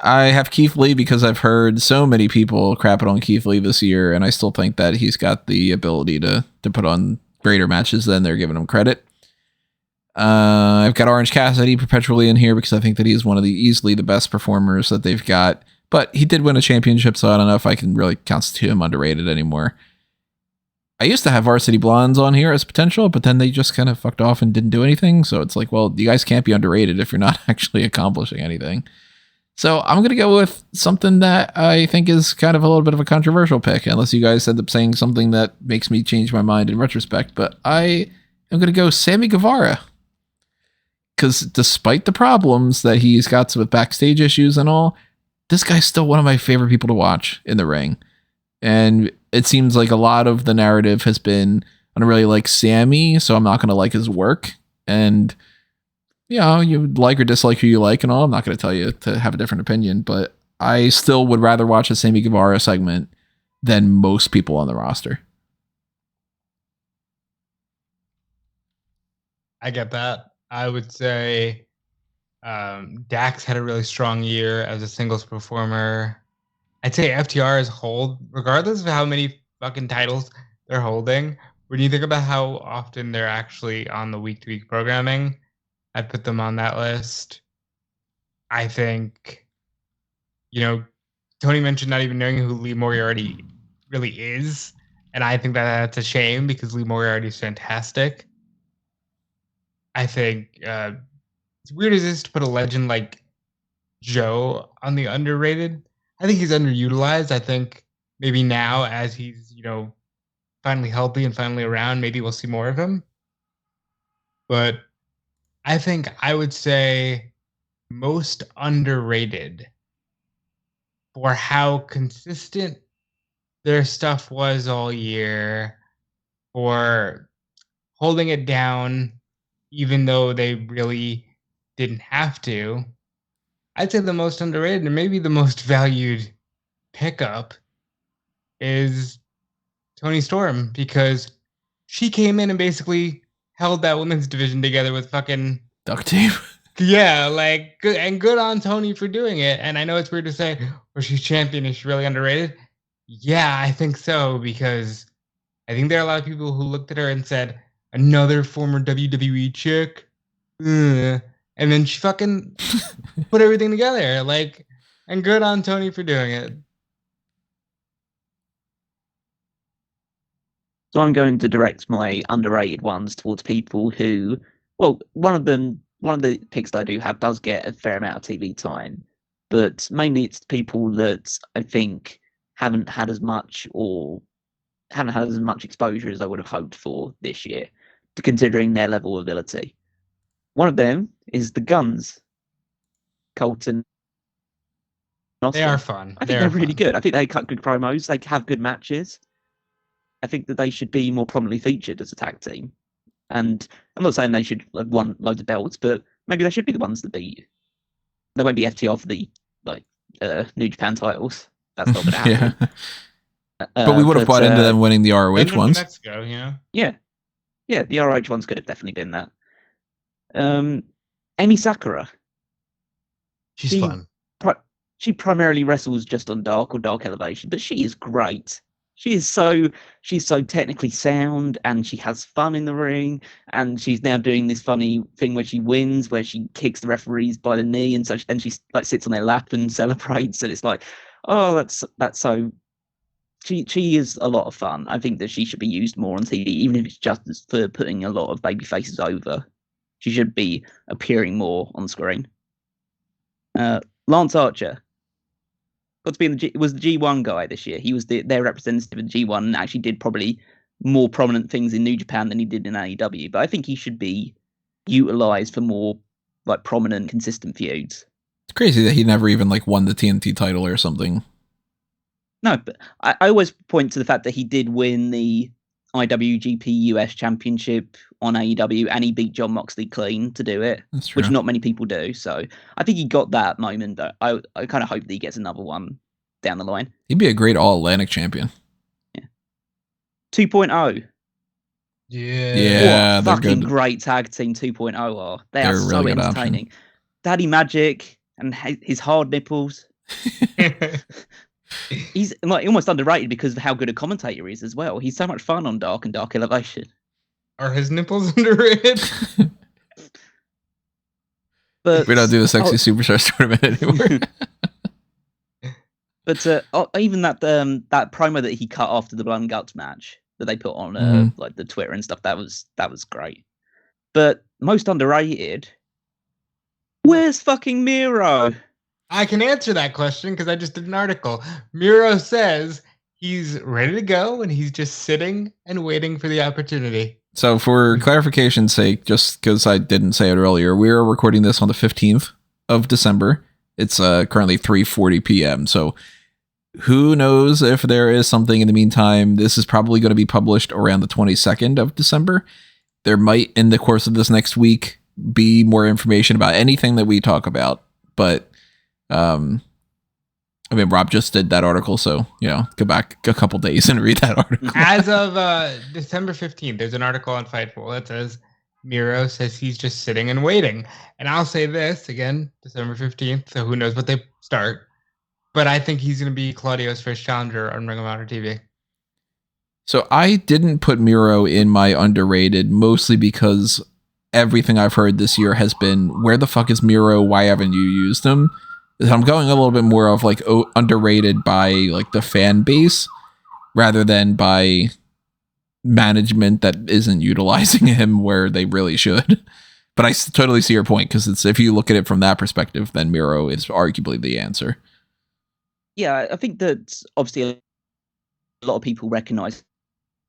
I have Keith Lee because I've heard so many people crapping on Keith Lee this year, and I still think that he's got the ability to put on greater matches than they're giving him credit. I've got Orange Cassidy perpetually in here because I think that he's one of easily the best performers that they've got. But he did win a championship, so I don't know if I can really constitute him underrated anymore. I used to have Varsity Blondes on here as potential, but then they just kind of fucked off and didn't do anything. So it's like, well, you guys can't be underrated if you're not actually accomplishing anything. So I'm going to go with something that I think is kind of a little bit of a controversial pick, unless you guys end up saying something that makes me change my mind in retrospect. But I am going to go Sammy Guevara. Because despite the problems that he's got with backstage issues and all, this guy's still one of my favorite people to watch in the ring. And it seems like a lot of the narrative has been, I don't really like Sammy, so I'm not going to like his work. And you know, you like or dislike who you like and all. I'm not going to tell you to have a different opinion, but I still would rather watch a Sammy Guevara segment than most people on the roster. I get that. I would say Dax had a really strong year as a singles performer. I'd say FTR as a whole, regardless of how many fucking titles they're holding, when you think about how often they're actually on the week-to-week programming, I'd put them on that list. I think, Tony mentioned not even knowing who Lee Moriarty really is. And I think that that's a shame because Lee Moriarty is fantastic. I think as weird as it is to put a legend like Joe on the underrated, I think he's underutilized. I think maybe now as he's, finally healthy and finally around, maybe we'll see more of him. But I think I would say most underrated for how consistent their stuff was all year. for holding it down, even though they really didn't have to. I'd say the most underrated and maybe the most valued pickup is Toni Storm, because she came in and basically held that women's division together with fucking duct tape. Yeah, like good on Toni for doing it. And I know it's weird to say, well, she's champion, is she really underrated? Yeah, I think so, because I think there are a lot of people who looked at her and said, another former WWE chick. Ugh. And then she fucking put everything together. Like, and good on Toni for doing it. So I'm going to direct my underrated ones towards people who, well, one of the picks that I do have does get a fair amount of TV time, but mainly it's people that I think haven't had as much exposure as I would have hoped for this year, considering their level of ability. One of them is the Guns, Colton. They are fun. I think they're really good. I think they cut good promos. They have good matches. I think that they should be more prominently featured as a tag team. And I'm not saying they should have won loads of belts, but maybe they should be the ones that beat. They won't be FTR for the New Japan titles. That's not going to happen. Yeah. But we would have bought into them winning the ROH ones. Mexico, yeah. Yeah, the ROH ones could have definitely been that. Emi Sakura. She's fun. She primarily wrestles just on Dark or Dark Elevation, but she is great. She's so technically sound, and she has fun in the ring, and she's now doing this funny thing where she wins, where she kicks the referees by the knee, and she like sits on their lap and celebrates, and it's like, oh, that's so. She is a lot of fun. I think that she should be used more on TV, even if it's just for putting a lot of baby faces over. She should be appearing more on screen. Lance Archer. Got to be was the G1 guy this year. He was their representative in G1 and actually did probably more prominent things in New Japan than he did in AEW. But I think he should be utilized for more like prominent, consistent feuds. It's crazy that he never even like won the TNT title or something. No, but I always point to the fact that he did win the IWGP US Championship on AEW, and he beat Jon Moxley clean to do it, which not many people do. So I think he got that moment, but I kind of hope that he gets another one down the line. He'd be a great All-Atlantic champion. Yeah. 2.0. Yeah. What fucking good. Great tag team 2.0 are. They're so really entertaining. Option. Daddy Magic and his hard nipples. He's like almost underrated because of how good a commentator he is as well. He's so much fun on Dark and Dark Elevation. Are his nipples underrated? But we don't do the Sexy Superstars tournament anymore. But even that promo that he cut after the Blood and Guts match that they put on like the Twitter and stuff, that was great. But most underrated, where's fucking Miro? I can answer that question because I just did an article. Miro says he's ready to go and he's just sitting and waiting for the opportunity. So for clarification's sake, just because I didn't say it earlier, we are recording this on the 15th of December. It's currently 3:40 p.m. So who knows if there is something in the meantime. This is probably going to be published around the 22nd of December. There might, in the course of this next week, be more information about anything that we talk about. But I mean, Rob just did that article, so, go back a couple days and read that article. As of December 15th, there's an article on Fightful that says Miro says he's just sitting and waiting. And I'll say this, again, December 15th, so who knows what they start. But I think he's going to be Claudio's first challenger on Ring of Honor TV. So I didn't put Miro in my underrated, mostly because everything I've heard this year has been, where the fuck is Miro? Why haven't you used him? I'm going a little bit more of like underrated by like the fan base rather than by management that isn't utilizing him where they really should. But I totally see your point, because it's, if you look at it from that perspective, then Miro is arguably the answer. Yeah, I think that obviously a lot of people recognize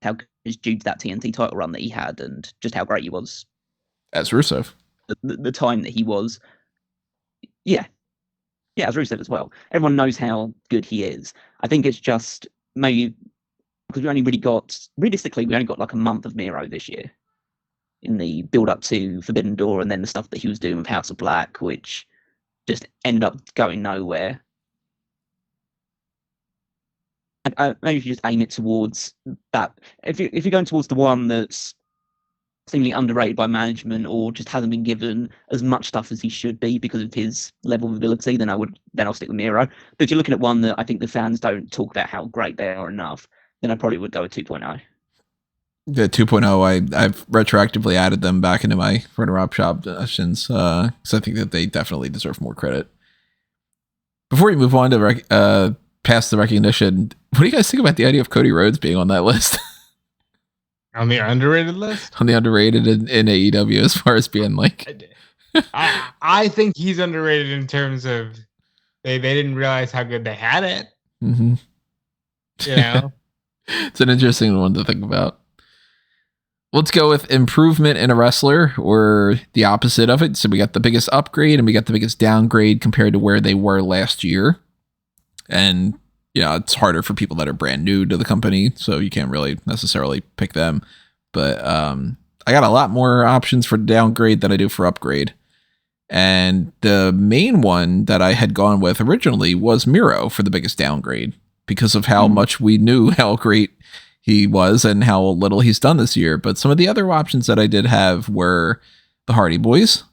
how good is due to that TNT title run that he had and just how great he was as Rusev. The time that he was. Yeah, as Rusev as well. Everyone knows how good he is. I think it's just maybe because we only got like a month of Miro this year in the build up to Forbidden Door, and then the stuff that he was doing with House of Black, which just ended up going nowhere. And maybe if you just aim it towards that, if you're going towards the one that's seemingly underrated by management or just hasn't been given as much stuff as he should be because of his level of ability, then I'll stick with Miro. But if you're looking at one that I think the fans don't talk about how great they are enough, then I probably would go with 2.0. The 2.0, I've retroactively added them back into my runner-up shop sessions because I think that they definitely deserve more credit. Before we move on to past the recognition, what do you guys think about the idea of Cody Rhodes being on that list? On the underrated list? On the underrated in AEW, as far as being like... I think he's underrated in terms of they didn't realize how good they had it. Mm-hmm. You know? It's an interesting one to think about. Let's go with improvement in a wrestler, or the opposite of it. So we got the biggest upgrade and we got the biggest downgrade compared to where they were last year. And, it's harder for people that are brand new to the company, so you can't really necessarily pick them. But I got a lot more options for downgrade than I do for upgrade. And the main one that I had gone with originally was Miro for the biggest downgrade, because of how much we knew how great he was and how little he's done this year. But some of the other options that I did have were the Hardy Boys.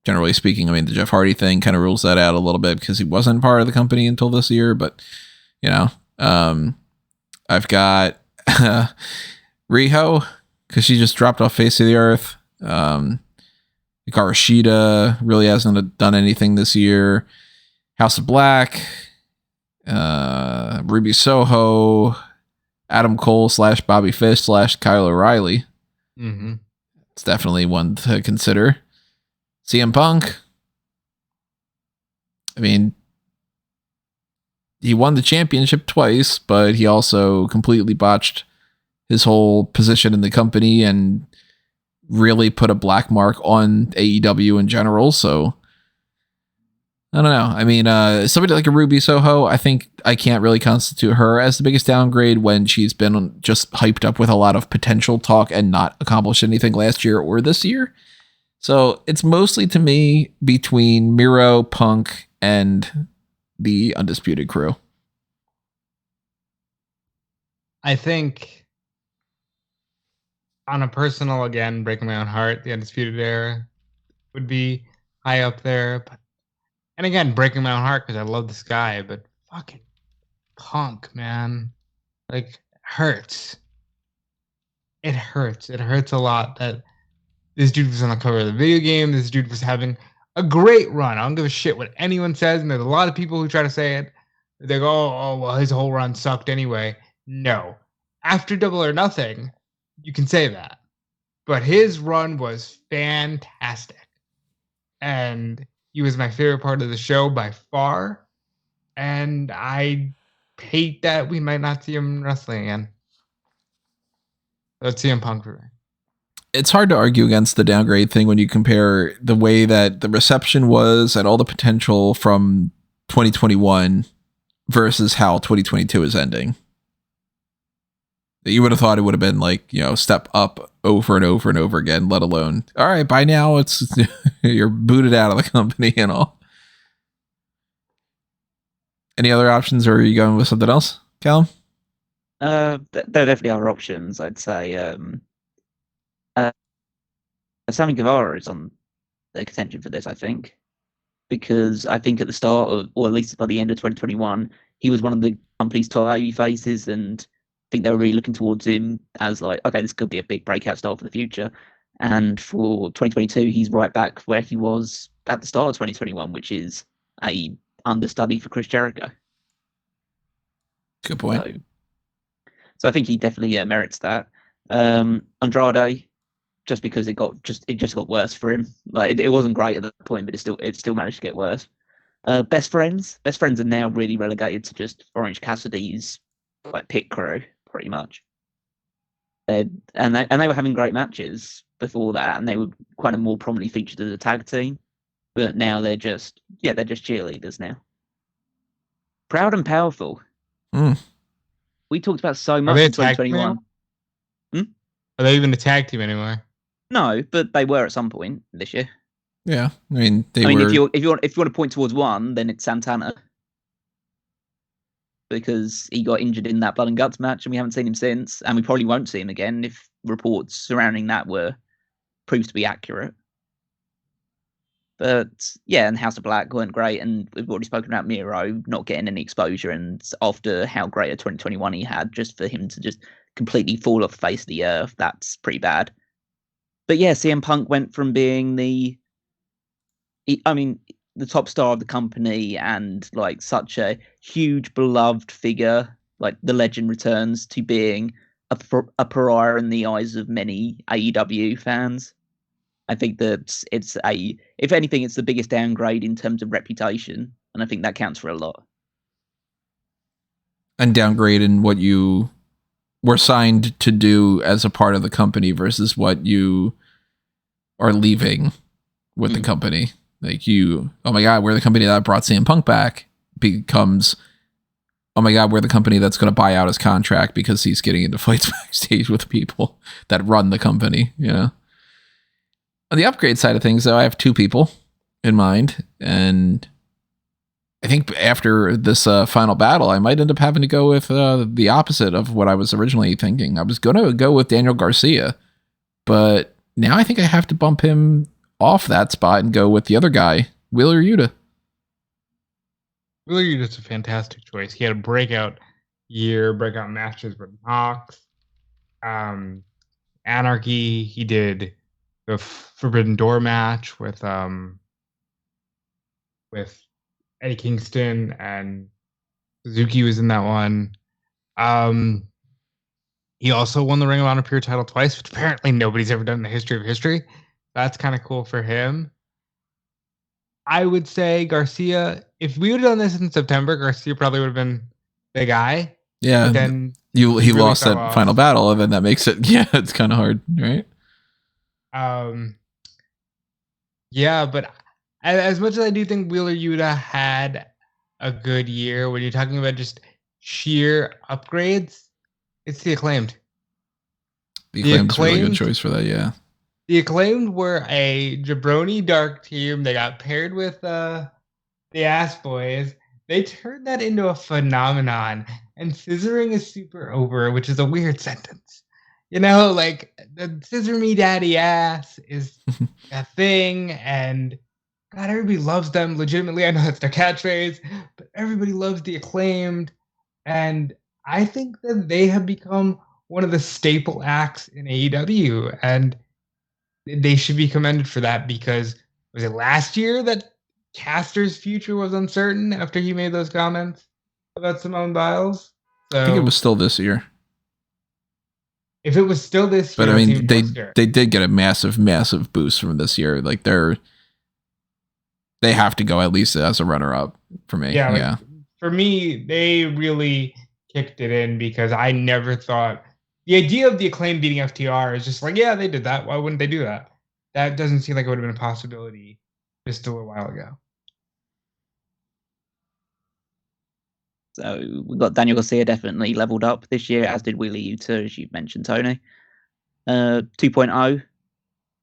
Generally speaking, I mean, the Jeff Hardy thing kind of rules that out a little bit because he wasn't part of the company until this year. But, I've got Riho, because she just dropped off face of the earth. Hikaru Shida really hasn't done anything this year. House of Black, Ruby Soho, Adam Cole / Bobby Fish / Kyle O'Reilly. Mm-hmm. It's definitely one to consider. CM Punk. I mean, he won the championship twice, but he also completely botched his whole position in the company and really put a black mark on AEW in general. So I don't know. I mean, somebody like a Ruby Soho, I think I can't really constitute her as the biggest downgrade when she's been just hyped up with a lot of potential talk and not accomplished anything last year or this year. So it's mostly, to me, between Miro, Punk, and the Undisputed Crew. I think, on a personal, again, breaking my own heart, the Undisputed Era would be high up there. And again, breaking my own heart because I love this guy, but fucking Punk, man. Like, hurts. It hurts. It hurts a lot that this dude was on the cover of the video game. This dude was having a great run. I don't give a shit what anyone says. And there's a lot of people who try to say it. They go, oh, well, his whole run sucked anyway. No. After Double or Nothing, you can say that. But his run was fantastic. And he was my favorite part of the show by far. And I hate that we might not see him wrestling again. Let's see him Punk for me. It's hard to argue against the downgrade thing when you compare the way that the reception was and all the potential from 2021 versus how 2022 is ending. You would have thought it would have been like, step up over and over and over again, let alone, all right, by now it's you're booted out of the company and all. Any other options, or are you going with something else, Callum? There definitely are options, I'd say. Sammy Guevara is on the contention for this, I think, because I think at the start of, or at least by the end of 2021, he was one of the company's top AE faces, and I think they were really looking towards him as like, okay, this could be a big breakout star for the future. And for 2022, he's right back where he was at the start of 2021, which is a understudy for Chris Jericho. Good point. So I think he definitely merits that. Andrade, just because it just got worse for him. Like it wasn't great at that point, but it still managed to get worse. Best friends are now really relegated to just Orange Cassidy's like pit crew, pretty much. And they were having great matches before that, and they were kind of more prominently featured as a tag team. But now they're just cheerleaders now. Proud and Powerful. We talked about so Are much they in a tag team 2021. now? Are they even a tag team anymore? No, but they were at some point this year. Yeah, I mean, if you want to point towards one, then it's Santana, because he got injured in that blood and guts match, and we haven't seen him since, and we probably won't see him again if reports surrounding that were proved to be accurate. But yeah, and House of Black weren't great, and we've already spoken about Miro not getting any exposure, and after how great a 2021 he had, just for him to just completely fall off the face of the earth, that's pretty bad. But yeah, CM Punk went from being the top star of the company and like such a huge beloved figure, like the legend returns, to being a pariah in the eyes of many AEW fans. I think that if anything, it's the biggest downgrade in terms of reputation, and I think that counts for a lot. And downgrade in what you were signed to do as a part of the company versus what you are leaving with the company. Like oh my God, we're the company that brought CM Punk back, becomes, oh my God, we're the company that's going to buy out his contract because he's getting into fights backstage with people that run the company, you know? On the upgrade side of things, though, I have two people in mind, and I think after this final battle, I might end up having to go with the opposite of what I was originally thinking. I was going to go with Daniel Garcia, but now I think I have to bump him off that spot and go with the other guy, Wheeler Yuta. Wheeler Yuta's a fantastic choice. He had a breakout matches with Knox, Anarchy. He did the Forbidden Door match with Eddie Kingston, and Suzuki was in that one. He also won the Ring of Honor Pure title twice, which apparently nobody's ever done in the history of history. That's kind of cool for him. I would say Garcia, if we would have done this in September, Garcia probably would have been the guy. Yeah. But then he really lost that off. Final battle, and then that makes it, it's kind of hard, right? Yeah, but as much as I do think Wheeler Yuta had a good year, when you're talking about just sheer upgrades, it's the Acclaimed. The Acclaimed's a really good choice for that, yeah. The Acclaimed were a jabroni dark team. They got paired with the Ass Boys. They turned that into a phenomenon. And scissoring is super over, which is a weird sentence. You know, like, the scissor me daddy ass is a thing, and God, everybody loves them legitimately. I know that's their catchphrase, but everybody loves the Acclaimed. And I think that they have become one of the staple acts in AEW, and they should be commended for that, because was it last year that Caster's future was uncertain after he made those comments about Simone Biles? So, I think it was still this year. If it was still this year, but I mean, they did get a massive boost from this year. Like they have to go at least as a runner-up for me. Yeah. For me, they really kicked it in, because I never thought the idea of the Acclaim beating FTR is just like, yeah, they did that. Why wouldn't they do that? That doesn't seem like it would have been a possibility just a little while ago. So we've got Daniel Garcia definitely leveled up this year, as did Wheeler Yuta, as you mentioned, Tony. 2.0,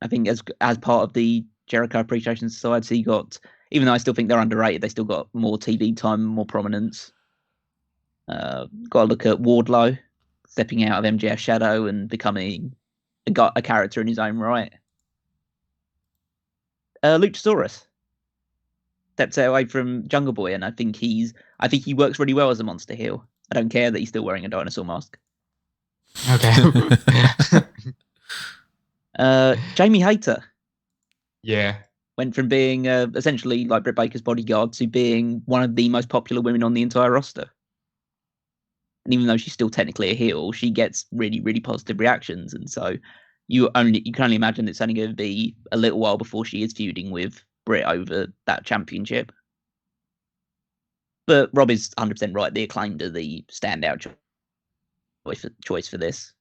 I think as part of the Jericho Appreciation Society, got, even though I still think they're underrated, they still got more TV time, more prominence. Got to look at Wardlow stepping out of MJF's shadow and becoming a character in his own right. Luchasaurus steps away from Jungle Boy, and I think he works really well as a monster heel. I don't care that he's still wearing a dinosaur mask. Okay. Jamie Hayter. Yeah. Went from being essentially like Britt Baker's bodyguard to being one of the most popular women on the entire roster. And even though she's still technically a heel, she gets really, really positive reactions. And so you can only imagine it's only going to be a little while before she is feuding with Britt over that championship. But Rob is 100% right. The Acclaimed are the standout choice for this.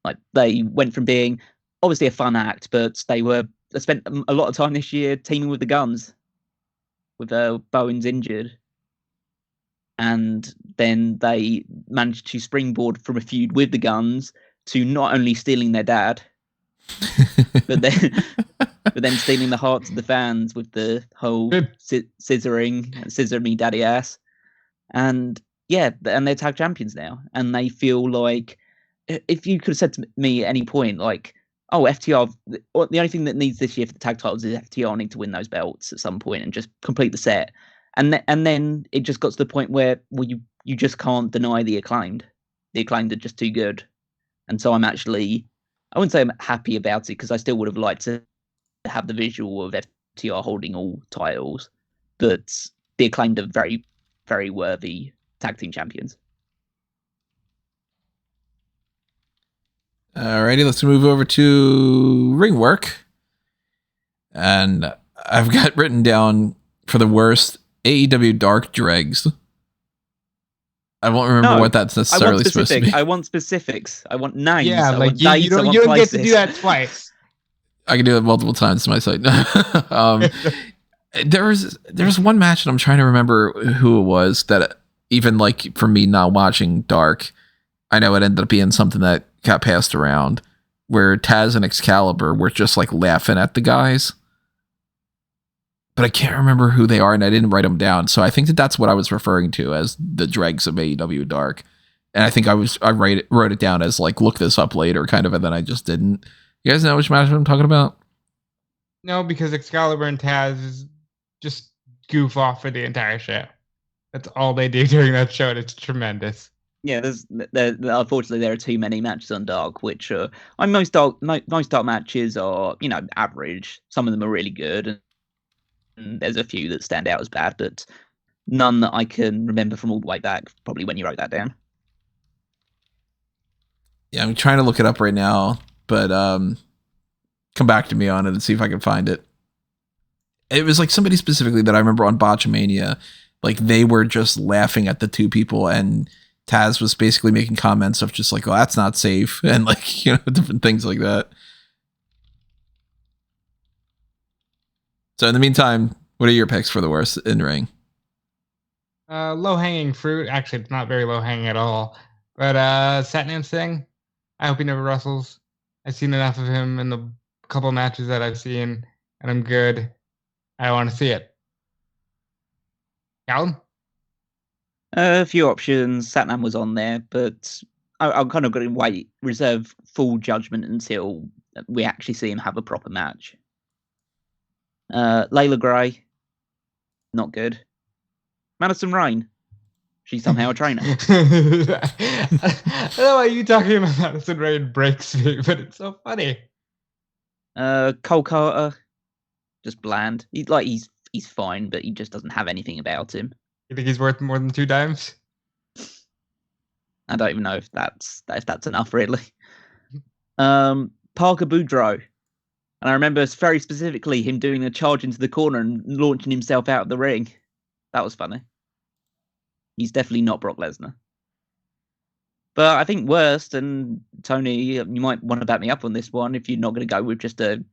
Like, they went from being obviously a fun act, but they spent a lot of time this year teaming with the Guns, with Bowens injured. and then they managed to springboard from a feud with the Guns to not only stealing their dad, but then stealing the hearts of the fans with the whole scissor me daddy ass. And yeah, and they're tag champions now, and they feel like, if you could have said to me at any point, like, oh, FTR, the only thing that needs this year for the tag titles is FTR need to win those belts at some point and just complete the set. And then it just got to the point where you just can't deny the Acclaimed. The Acclaimed are just too good. And so I wouldn't say I'm happy about it, because I still would have liked to have the visual of FTR holding all titles. But the Acclaimed are very, very worthy tag team champions. Alrighty, let's move over to ring work. And I've got written down for the worst AEW Dark dregs. I won't remember what that's necessarily supposed to be. I want specifics. I want names. Yeah, like you don't get to do that twice. I can do it multiple times to my site. There's one match, and I'm trying to remember who it was, that even like for me not watching Dark, I know it ended up being something that got passed around, where Taz and Excalibur were just like laughing at the guys. But I can't remember who they are, and I didn't write them down. So I think that's what I was referring to as the dregs of AEW Dark. And I think I wrote it down as like, look this up later, kind of, and then I just didn't. You guys know which match I'm talking about? No, because Excalibur and Taz just goof off for the entire show. That's all they do during that show, and it's tremendous. Yeah, unfortunately there are too many matches on Dark, which are most Dark matches are, average. Some of them are really good, and there's a few that stand out as bad, but none that I can remember from all the way back, probably when you wrote that down. Yeah, I'm trying to look it up right now, but come back to me on it and see if I can find it. It was like somebody specifically that I remember on Botchamania, like they were just laughing at the two people, and Taz was basically making comments of just like, oh, that's not safe, and like, different things like that. So in the meantime, what are your picks for the worst in ring? Low-hanging fruit. Actually, it's not very low-hanging at all. But Satnam Singh, I hope he never wrestles. I've seen enough of him in the couple matches that I've seen, and I'm good. I want to see it. Callum? A few options. Satnam was on there, but I'm kind of going to reserve full judgment until we actually see him have a proper match. Layla Gray, not good. Madison Rayne, she's somehow a trainer. I don't know why you talking about Madison Rayne breaks me, but it's so funny. Cole Carter, just bland. He's fine, but he just doesn't have anything about him. You think he's worth more than 2 dimes? I don't even know if that's enough, really. Parker Boudreaux. And I remember very specifically him doing a charge into the corner and launching himself out of the ring. That was funny. He's definitely not Brock Lesnar. But I think worst, and Tony, you might want to back me up on this one if you're not going to go with just a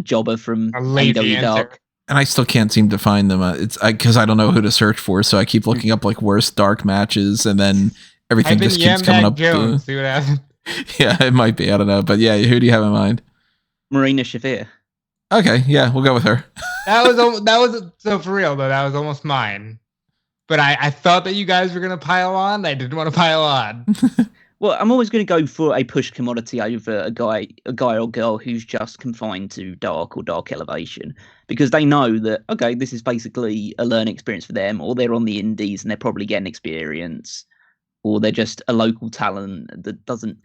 jobber from AEW Dark. And I still can't seem to find them. It's because I don't know who to search for, so I keep looking up like worst Dark matches, and then everything just keeps coming up. Jones, see what happens. Yeah, it might be. I don't know, but yeah, who do you have in mind? Marina Shafir. Okay, yeah, we'll go with her. that was so for real though. That was almost mine. But I thought that you guys were gonna pile on. I didn't want to pile on. Well, I'm always going to go for a push commodity over a guy or girl who's just confined to Dark or Dark Elevation, because they know that, okay, this is basically a learning experience for them, or they're on the indies and they're probably getting experience, or they're just a local talent that doesn't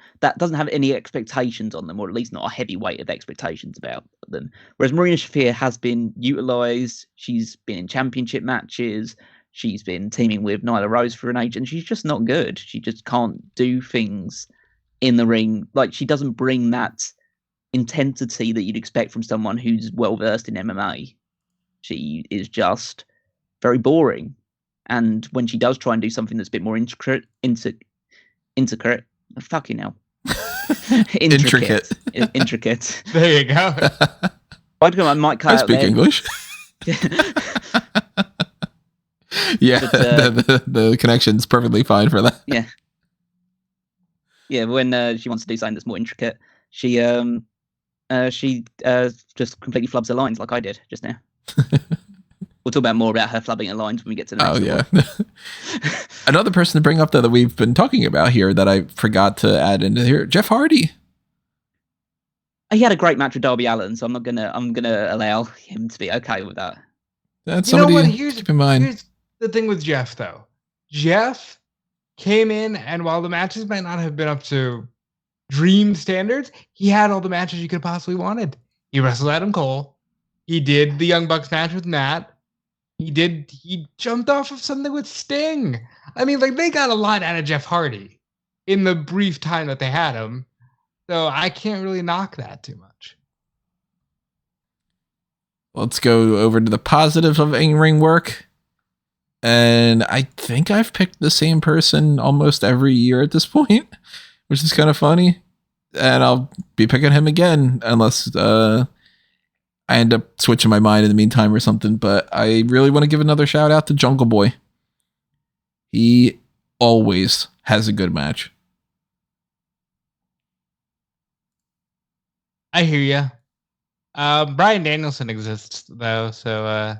have any expectations on them, or at least not a heavy weight of expectations about them. Whereas Marina Shafir has been utilized. She's been in championship matches. She's been teaming with Nyla Rose for an age, and she's just not good. She just can't do things in the ring. Like, she doesn't bring that intensity that you'd expect from someone who's well-versed in MMA. She is just very boring. And when she does try and do something that's a bit more intricate, fucking hell. Intricate. There you go. I might cut I out speak there. English. Yeah, But, the connection's perfectly fine for that. Yeah. Yeah, when she wants to do something that's more intricate, she just completely flubs her lines like I did just now. We'll talk about more about her flubbing her lines when we get to the next one. Another person to bring up that we've been talking about here that I forgot to add into here, Jeff Hardy. He had a great match with Darby Allin, so I'm gonna allow him to be okay with that. That's somebody to keep in mind. Here's the thing with Jeff, though. Jeff came in, and while the matches might not have been up to dream standards, he had all the matches you could possibly wanted. He wrestled Adam Cole. He did the Young Bucks match with Matt. He jumped off of something with Sting. I mean, like, they got a lot out of Jeff Hardy in the brief time that they had him. So I can't really knock that too much. Let's go over to the positive of in-ring work. And I think I've picked the same person almost every year at this point, which is kind of funny. And I'll be picking him again unless I end up switching my mind in the meantime or something. But I really want to give another shout out to Jungle Boy. He always has a good match. I hear you. Bryan Danielson exists, though, so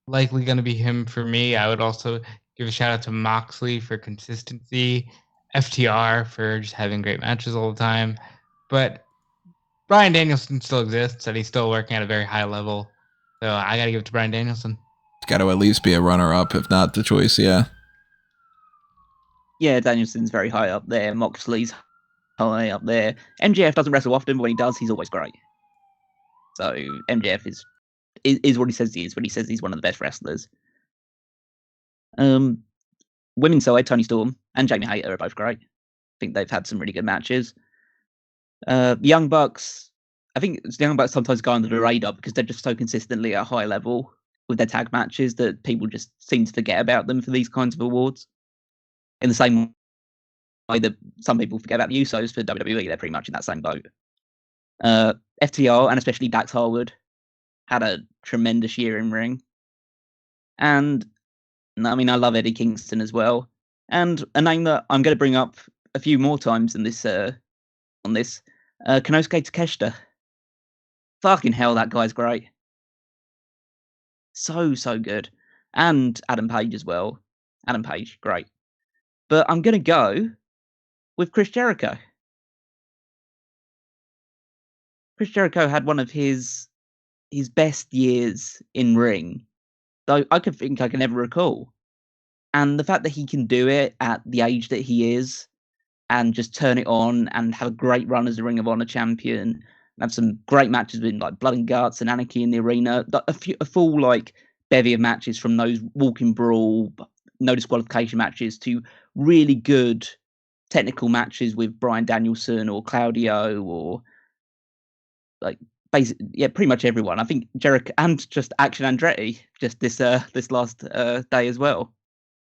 likely going to be him for me. I would also give a shout out to Moxley for consistency, FTR for just having great matches all the time. But Bryan Danielson still exists, and he's still working at a very high level. So I got to give it to Bryan Danielson. It's got to at least be a runner-up, if not the choice, yeah. Yeah, Danielson's very high up there. Moxley's high up there. MJF doesn't wrestle often, but when he does, he's always great. So MJF is what he says he is when he says he's one of the best wrestlers. Women's side, Toni Storm and Jamie Hayter are both great. I think they've had some really good matches. Young Bucks, I think the Young Bucks sometimes go under the radar because they're just so consistently at a high level with their tag matches that people just seem to forget about them for these kinds of awards. In the same way that some people forget about the Usos for WWE, they're pretty much in that same boat. FTR, and especially Dax Harwood, had a tremendous year in ring. And I mean, I love Eddie Kingston as well. And a name that I'm going to bring up a few more times in this on this, Konosuke Takeshita. Fucking hell, that guy's great. So good. And Adam Page as well. Adam Page, great. But I'm going to go with Chris Jericho. Chris Jericho had one of his best years in ring, though I can never recall. And the fact that he can do it at the age that he is and just turn it on and have a great run as a Ring of Honor champion and have some great matches with like Blood and Guts and Anarchy in the Arena, a full like bevy of matches from those walking brawl, no disqualification matches to really good technical matches with Bryan Danielson or Claudio or like pretty much everyone. I think Jericho and just Action Andretti just this last day as well.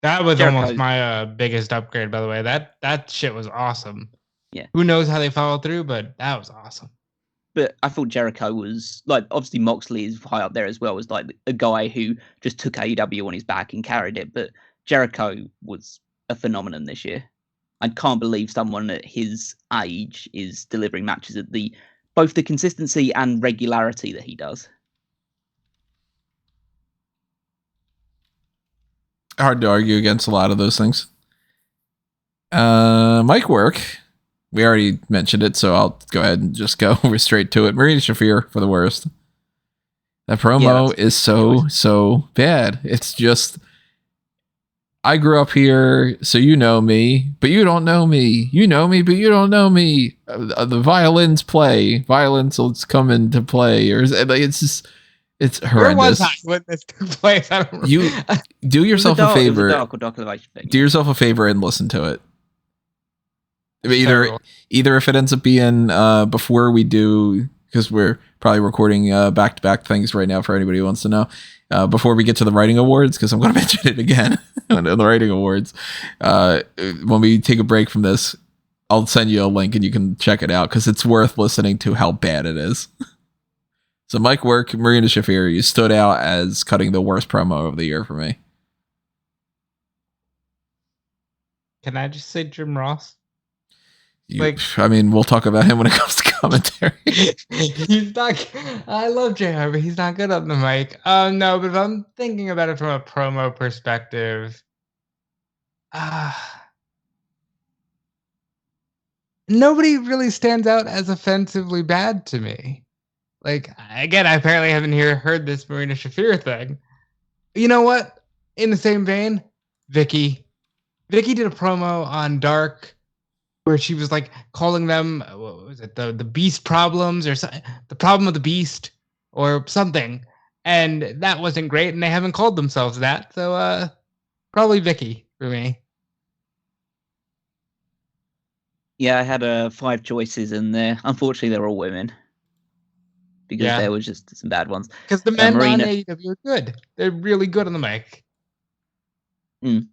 That was almost my biggest upgrade, by the way. That shit was awesome. Yeah. Who knows how they followed through, but that was awesome. But I thought Jericho was like, obviously Moxley is high up there as well as like a guy who just took AEW on his back and carried it. But Jericho was a phenomenon this year. I can't believe someone at his age is delivering matches at both the consistency and regularity that he does. Hard to argue against a lot of those things. Mic work. We already mentioned it, so I'll go ahead and just go straight to it. Marina Shafir for the worst. That promo is so bad. It's just, I grew up here, so you know me, but you don't know me. You know me, but you don't know me. The violins play. Violins will come into play. Or it's just, it's horrendous. Where was I when this took place? I don't you do yourself a favor. Do yourself a favor and listen to it. Either if it ends up being before we do, because we're probably recording back-to-back things right now for anybody who wants to know, before we get to the writing awards, because I'm going to mention it again on the writing awards. When we take a break from this, I'll send you a link and you can check it out because it's worth listening to how bad it is. So Mike Work, Marina Shafir, you stood out as cutting the worst promo of the year for me. can I just say Jim Ross? I mean, we'll talk about him when it comes to commentary. He's not. I love JR, but he's not good on the mic. No, but if I'm thinking about it from a promo perspective, nobody really stands out as offensively bad to me. Like, again, I apparently haven't heard this Marina Shafir thing. You know what? In the same vein, Vicky did a promo on Dark where she was like calling them, what was it, the beast problems or something, the problem of the beast or something, and that wasn't great, and they haven't called themselves that, so probably Vicky for me. Yeah, I had 5 choices, and unfortunately they're all women because there was just some bad ones. Because the men on AEW are good; they're really good on the mic. And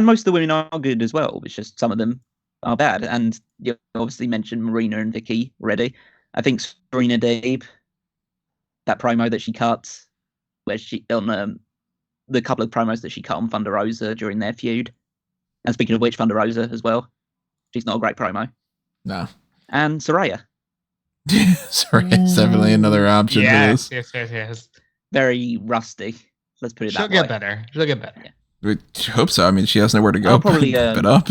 most of the women are good as well. It's just some of them are bad. And you obviously mentioned Marina and Vicky already. I think Serena Deeb, that promo that she cut, where she on the couple of promos that she cut on Thunder Rosa during their feud. And speaking of which, Thunder Rosa as well. She's not a great promo. No. And Saraya. Saraya's definitely another option for this. Yes. Very rusty. Let's put it that way. She'll get better. Yeah. We hope so. I mean, she has nowhere to go. I'll probably keep it up.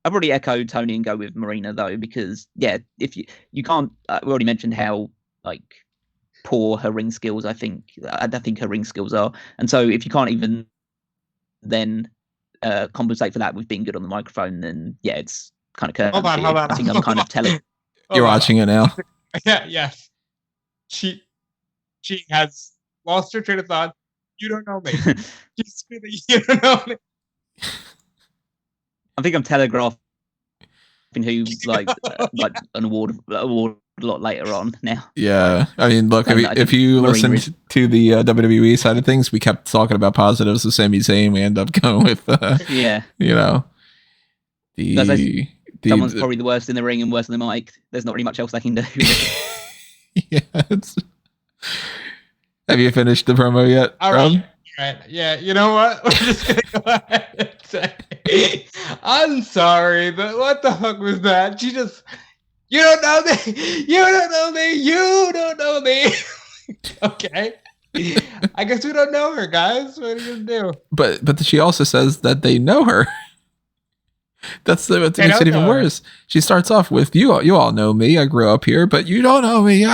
I'll probably echo Tony and go with Marina though, because if you can't, we already mentioned how like poor her ring skills. I think her ring skills are, and so if you can't even then compensate for that with being good on the microphone, then it's kind of curvy. Hold on. I think I'm kind of telling. You're watching it now. Yes. She has lost her train of thought. You don't know me. You don't know me. I think I'm telegraphing who like an award a lot later on now. Yeah, I mean, look, if you listen to the WWE side of things, we kept talking about positives of Sami Zayn. We end up going with someone's probably the worst in the ring and worse in the mic. There's not really much else they can do. Have you finished the promo yet? All right. Yeah, you know what? We're just gonna go ahead and say, I'm sorry, but what the fuck was that? You don't know me. You don't know me. You don't know me. Okay. I guess we don't know her, guys. What are you gonna do? But she also says that they know her. That's what makes it even worse. She starts off with, you all know me. I grew up here, but you don't know me.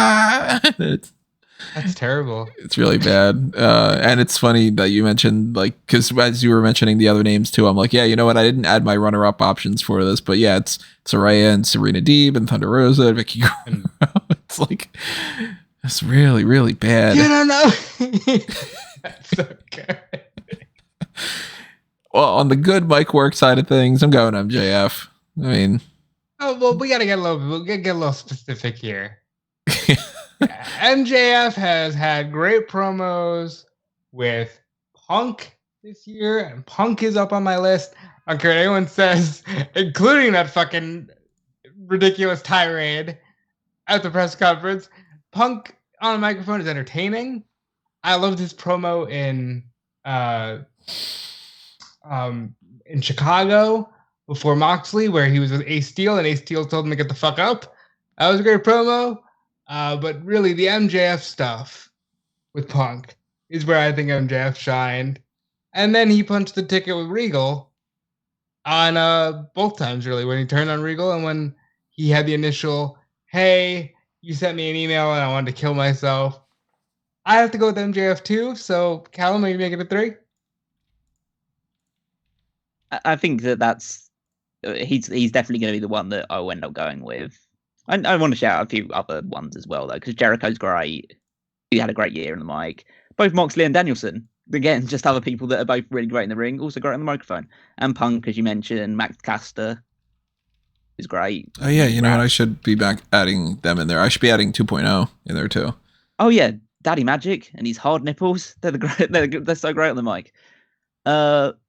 That's terrible. It's really bad. And it's funny that you mentioned, like, because as you were mentioning the other names too, I'm like, yeah, you know what? I didn't add my runner-up options for this, but yeah, it's Saraya and Serena Deeb and Thunder Rosa and Vicky Guerrero. It's like, it's really, really bad. You don't know. That's so good. Well, on the good mic work side of things, I'm going MJF. I mean, we gotta get a little specific here. MJF has had great promos with Punk this year, and Punk is up on my list. I don't care what anyone says, including that fucking ridiculous tirade at the press conference. Punk on a microphone is entertaining. I loved his promo in Chicago before Moxley, where he was with Ace Steel, and Ace Steel told him to get the fuck up. That was a great promo. But really, the MJF stuff with Punk is where I think MJF shined. And then he punched the ticket with Regal on both times, really, when he turned on Regal and when he had the initial, hey, you sent me an email and I wanted to kill myself. I have to go with MJF too. So, Callum, are you making it 3? I think that's he's definitely going to be the one that I'll end up going with. I want to shout out a few other ones as well, though, because Jericho's great. He had a great year in the mic. Both Moxley and Danielson, again, just other people that are both really great in the ring, also great on the microphone. And Punk, as you mentioned, Max Caster is great. Oh, yeah, you know what? I should be back adding them in there. I should be adding 2.0 in there, too. Oh, yeah, Daddy Magic and his hard nipples. They're so great on the mic.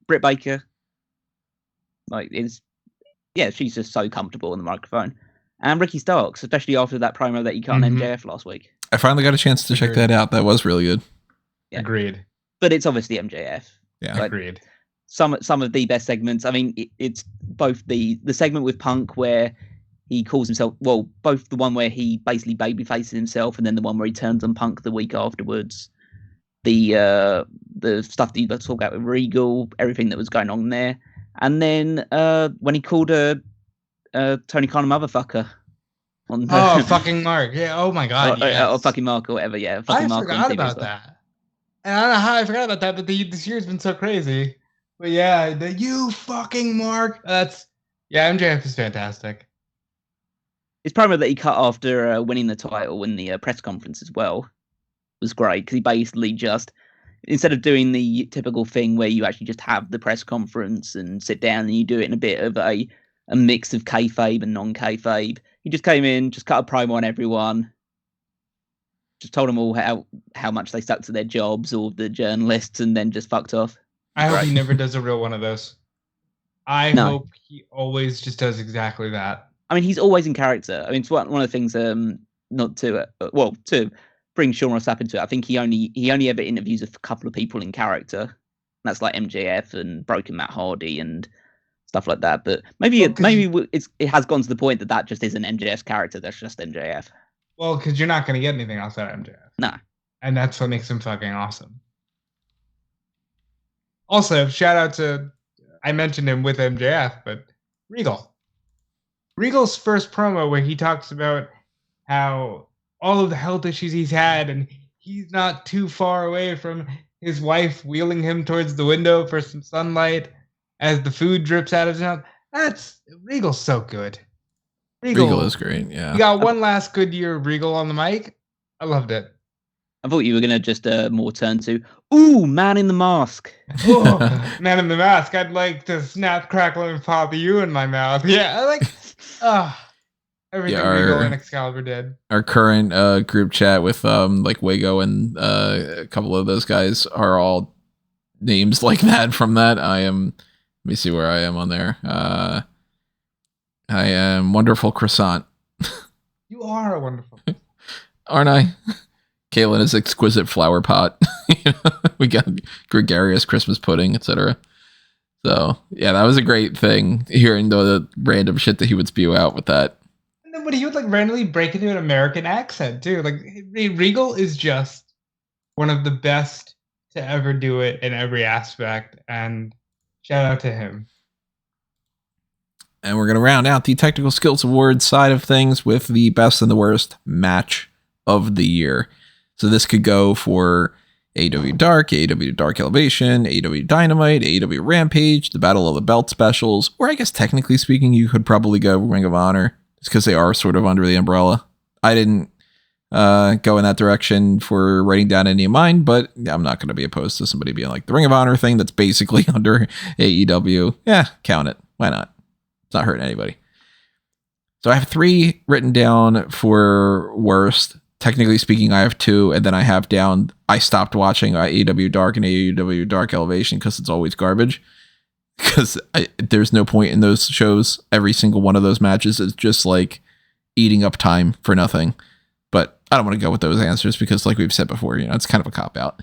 Britt Baker. She's just so comfortable on the microphone. And Ricky Starks, especially after that promo that he cut on MJF last week. I finally got a chance to check that out. That was really good. Yeah. Agreed. But it's obviously MJF. Yeah. Agreed. some of the best segments. I mean, it's both the segment with Punk where he calls himself, well, both the one where he basically babyfaces himself and then the one where he turns on Punk the week afterwards. The stuff that you talk about with Regal, everything that was going on there. And then when he called Tony Khan a motherfucker. Fucking Mark. Yeah, oh my God, or fucking Mark or whatever, yeah. Fucking Mark forgot about that. And I don't know how I forgot about that, but this year's been so crazy. But yeah, you fucking Mark. MJF is fantastic. His promo that he cut after winning the title in the press conference as well was great, because he basically just, instead of doing the typical thing where you actually just have the press conference and sit down and you do it in a bit of a mix of kayfabe and non-kayfabe, he just came in, just cut a promo on everyone, just told them all how much they stuck to their jobs, all the journalists, and then just fucked off. I hope he never does a real one of those. I hope he always just does exactly that. I mean, he's always in character. I mean, it's one of the things, not to, to bring Sean Ross Sapp into it. I think he only ever interviews a couple of people in character. And that's like MJF and Broken Matt Hardy and stuff like that. But maybe it has gone to the point that just isn't MJF's character. That's just MJF. Well, because you're not going to get anything else out of MJF. No. And that's what makes him fucking awesome. Also, shout out to, I mentioned him with MJF, but Regal. Regal's first promo where he talks about how all of the health issues he's had and he's not too far away from his wife wheeling him towards the window for some sunlight as the food drips out of his mouth. Regal's so good. Regal is great, yeah. You got one last good year of Regal on the mic. I loved it. I thought you were going to just more turn to, ooh, Man in the Mask. Oh, Man in the Mask. I'd like to snap, crackle, and pop you in my mouth. Yeah, I like... everything Regal and Excalibur did. Our current group chat with like Wago and a couple of those guys are all names like that from that. Let me see where I am on there. I am Wonderful Croissant. You are a wonderful. Aren't I? Kaylin is Exquisite Flower Pot. We got Gregarious Christmas Pudding, etc. So, yeah, that was a great thing, hearing the random shit that he would spew out with that. And then, but he would like randomly break into an American accent, too. Like, Regal is just one of the best to ever do it in every aspect, and shout out to him. And we're going to round out the Technical Skills Awards side of things with the best and the worst match of the year. So this could go for AEW Dark, AEW Dark Elevation, AEW Dynamite, AEW Rampage, the Battle of the Belt specials, or I guess technically speaking, you could probably go Ring of Honor, just because they are sort of under the umbrella. I didn't go in that direction for writing down any of mine, but I'm not going to be opposed to somebody being like, the Ring of Honor thing that's basically under AEW. Yeah, count it. Why not? It's not hurting anybody. So I have 3 written down for worst. Technically speaking, I have 2, and then I have down, I stopped watching AEW Dark and AEW Dark Elevation because it's always garbage. Because there's no point in those shows. Every single one of those matches is just like eating up time for nothing. But I don't want to go with those answers because, like we've said before, it's kind of a cop-out.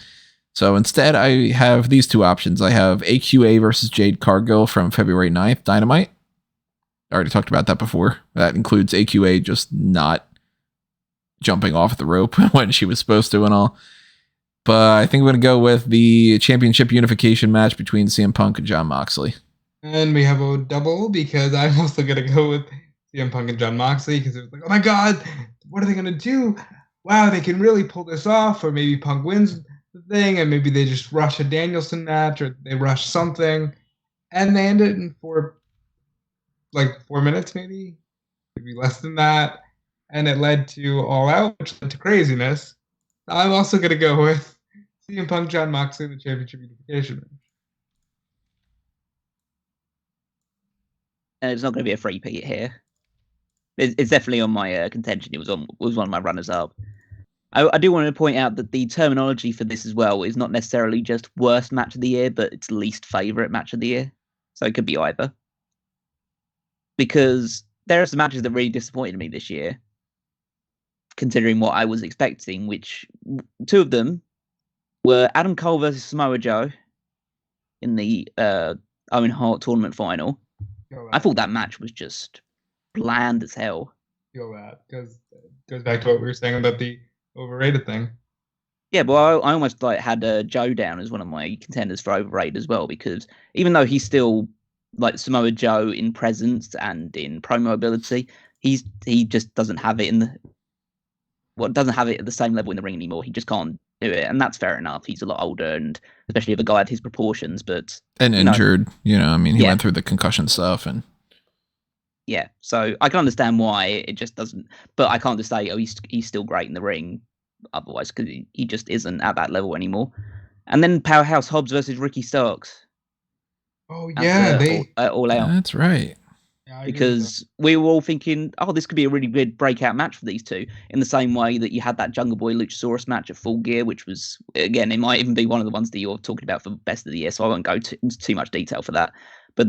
So instead, I have these 2 options. I have AQA versus Jade Cargill from February 9th, Dynamite. I already talked about that before. That includes AQA just not jumping off the rope when she was supposed to and all. But I think I'm going to go with the championship unification match between CM Punk and Jon Moxley. And we have a double because I'm also going to go with CM Punk and Jon Moxley because it was like, oh my God, what are they going to do? Wow, they can really pull this off. Or maybe Punk wins the thing and maybe they just rush a Danielson match or they rush something. And they ended in 4 minutes maybe less than that. And it led to All Out, which led to craziness. I'm also going to go with CM Punk, Jon Moxley, the championship unification match. And it's not going to be a three-peat here. It's definitely on my contention. It was one of my runners-up. I do want to point out that the terminology for this as well is not necessarily just worst match of the year, but it's least favourite match of the year. So it could be either. Because there are some matches that really disappointed me this year, considering what I was expecting, which 2 of them were Adam Cole versus Samoa Joe in the Owen Hart tournament final. I thought that match was just bland as hell. Feel that because it goes back to what we were saying about the overrated thing. Yeah, but I almost like had Joe down as one of my contenders for overrated as well, because even though he's still like Samoa Joe in presence and in promo ability, he just doesn't have it doesn't have it at the same level in the ring anymore. He just can't do it, and that's fair enough. He's a lot older, and especially of a guy of his proportions, but injured. I mean, he went through the concussion stuff, and yeah, so I can understand why it just doesn't. But I can't just say, oh, he's still great in the ring. Otherwise, because he just isn't at that level anymore. And then Powerhouse Hobbs versus Ricky Starks. Oh yeah, all out. That's right. Yeah, because we were all thinking, oh, this could be a really good breakout match for these two. In the same way that you had that Jungle Boy Luchasaurus match at Full Gear, which was, again, it might even be one of the ones that you're talking about for Best of the Year. So I won't go into too much detail for that. But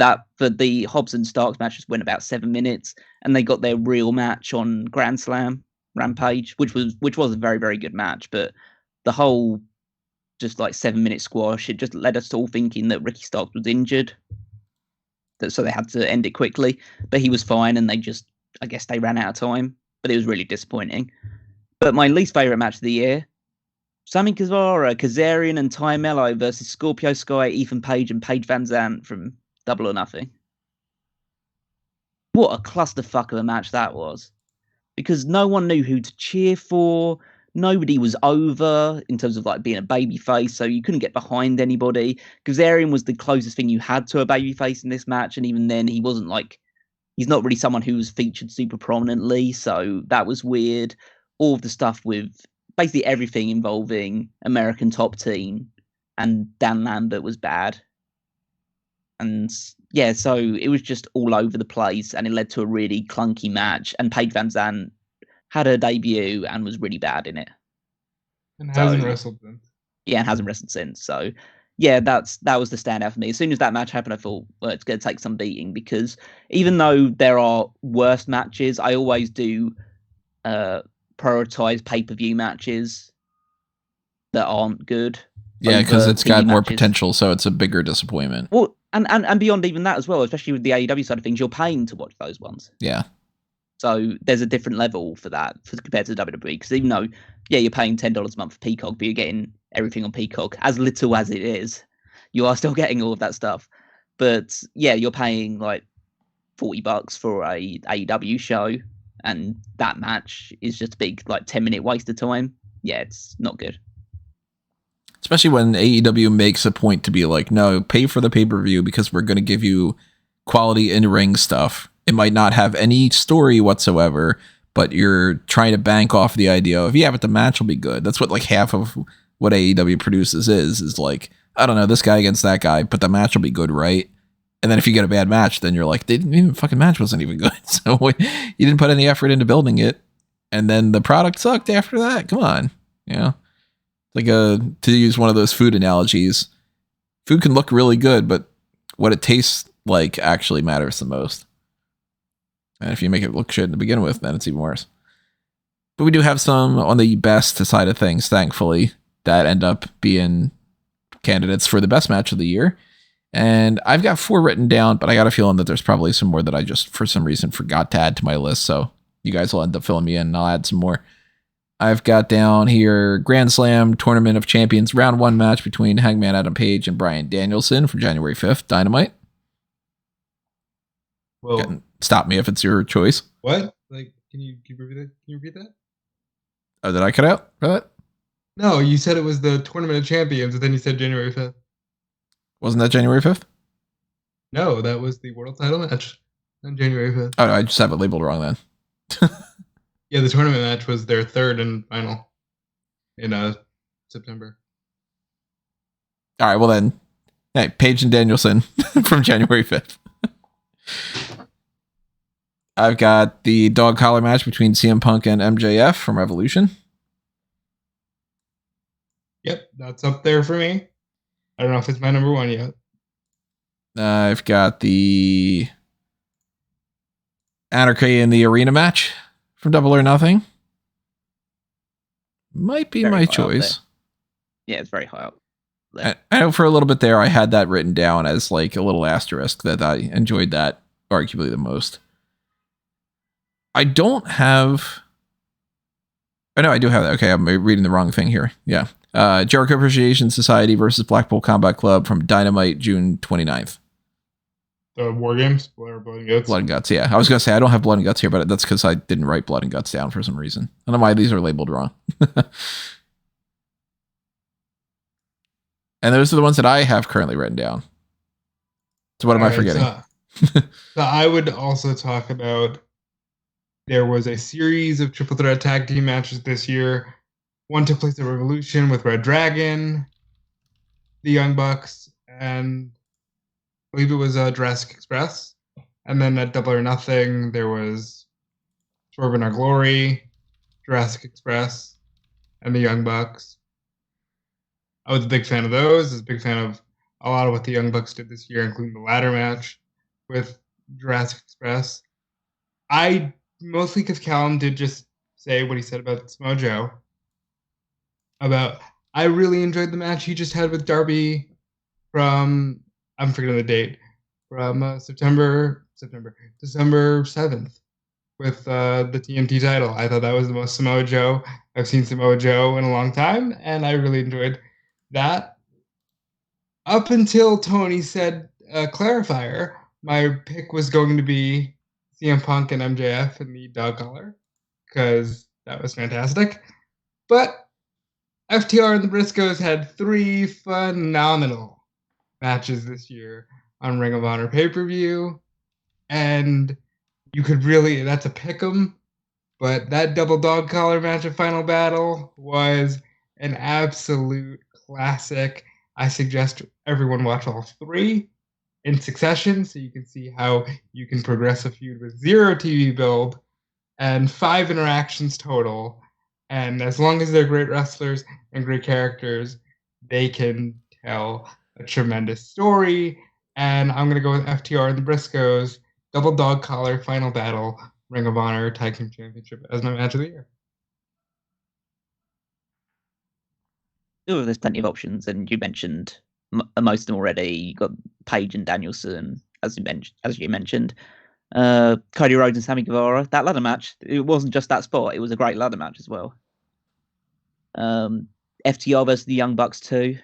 the Hobbs and Starks match just went about 7 minutes, and they got their real match on Grand Slam Rampage, which was a very, very good match. But the whole just like 7 minute squash, it just led us all thinking that Ricky Starks was injured, so they had to end it quickly. But he was fine, and I guess they ran out of time. But it was really disappointing. But my least favorite match of the year: Sammy Guevara, Kazarian, and Ty Mello versus Scorpio Sky, Ethan Page, and Paige Van Zandt from Double or Nothing. What a clusterfuck of a match that was. Because no one knew who to cheer for. Nobody was over in terms of like being a babyface, so you couldn't get behind anybody. Kazarian was the closest thing you had to a babyface in this match, and even then, he's not really someone who was featured super prominently, so that was weird. All of the stuff with basically everything involving American Top Team and Dan Lambert was bad. And yeah, so it was just all over the place, and it led to a really clunky match. And Paige Van Zandt had her debut and was really bad in it. And hasn't wrestled since. Yeah, and hasn't wrestled since. So yeah, that was the standout for me. As soon as that match happened, I thought, well, it's going to take some beating, because even though there are worse matches, I always do prioritize pay-per-view matches that aren't good. Yeah, because it's got more potential, so it's a bigger disappointment. Well, and beyond even that as well, especially with the AEW side of things, you're paying to watch those ones. Yeah. So there's a different level for that compared to WWE, because even though, yeah, you're paying $10 a month for Peacock, but you're getting everything on Peacock, as little as it is, you are still getting all of that stuff. But yeah, you're paying like $40 for a AEW show, and that match is just a big like 10-minute waste of time. Yeah, it's not good. Especially when AEW makes a point to be like, no, pay for the pay-per-view because we're going to give you quality in-ring stuff. It might not have any story whatsoever, but you're trying to bank off the idea of, yeah, but the match will be good. That's what like half of what AEW produces is like, I don't know, this guy against that guy, but the match will be good, right? And then if you get a bad match, then you're like, the fucking match wasn't even good. So you didn't put any effort into building it. And then the product sucked after that. Come on. You know? Like to use one of those food analogies, food can look really good, but what it tastes like actually matters the most. And if you make it look shit to begin with, then it's even worse. But we do have some on the best side of things, thankfully, that end up being candidates for the best match of the year. And I've got 4 written down, but I got a feeling that there's probably some more that I just, for some reason, forgot to add to my list. So you guys will end up filling me in, and I'll add some more. I've got down here Grand Slam Tournament of Champions Round 1 match between Hangman Adam Page and Bryan Danielson from January 5th, Dynamite. Well, stop me if it's your choice. What? Like, can you repeat that? Can you repeat that? Oh, did I cut out for that? No, you said it was the Tournament of Champions, and then you said January 5th. Wasn't that January 5th? No, that was the world title match on January 5th. Oh, no, I just have it labeled wrong then. Yeah, the tournament match was their third and final in September. All right, well then, hey, Page and Danielson from January 5th. I've got the dog collar match between CM Punk and MJF from Revolution. Yep, that's up there for me. I don't know if it's my number 1 yet. I've got the Anarchy in the Arena match from Double or Nothing. Might be my choice. Yeah, it's very high up. there. I know for a little bit there, I had that written down as like a little asterisk that I enjoyed that arguably the most. I don't have. Oh, no, I do have that. Okay, I'm reading the wrong thing here. Yeah. Jericho Appreciation Society versus Blackpool Combat Club from Dynamite, June 29th. The War Games? Blood and Guts? Blood and Guts, yeah. I was going to say, I don't have Blood and Guts here, but that's because I didn't write Blood and Guts down for some reason. I don't know why these are labeled wrong. And those are the ones that I have currently written down. So what am I forgetting? So I would also talk about, there was a series of triple threat tag team matches this year. One took place at Revolution with Red Dragon, the Young Bucks, and I believe it was Jurassic Express. And then at Double or Nothing, there was Swerve in Our Glory, Jurassic Express, and the Young Bucks. I was a big fan of those. I was a big fan of a lot of what the Young Bucks did this year, including the ladder match with Jurassic Express. I mostly because Callum did just say what he said about Samoa Joe. I really enjoyed the match he just had with Darby from, I'm forgetting the date, from December 7th with the TNT title. I thought that was the most Samoa Joe I've seen Samoa Joe in a long time, and I really enjoyed that. Up until Tony said clarifier, my pick was going to be CM Punk and MJF in the dog collar, because that was fantastic. But FTR and the Briscoes had 3 phenomenal matches this year on Ring of Honor pay-per-view, and you could really, that's a pick'em, but that double dog collar match at Final Battle was an absolute classic. I suggest everyone watch all 3 in succession so you can see how you can progress a feud with 0 TV build and 5 interactions total. And as long as they're great wrestlers and great characters, they can tell a tremendous story. And I'm going to go with FTR and the Briscoes, double dog collar, Final Battle, Ring of Honor Tag Team Championship as my match of the year. There's plenty of options, and you mentioned most of them already. You got Page and Danielson, as you mentioned. Cody Rhodes and Sammy Guevara. That ladder match, it wasn't just that spot. It was a great ladder match as well. FTR versus the Young Bucks too.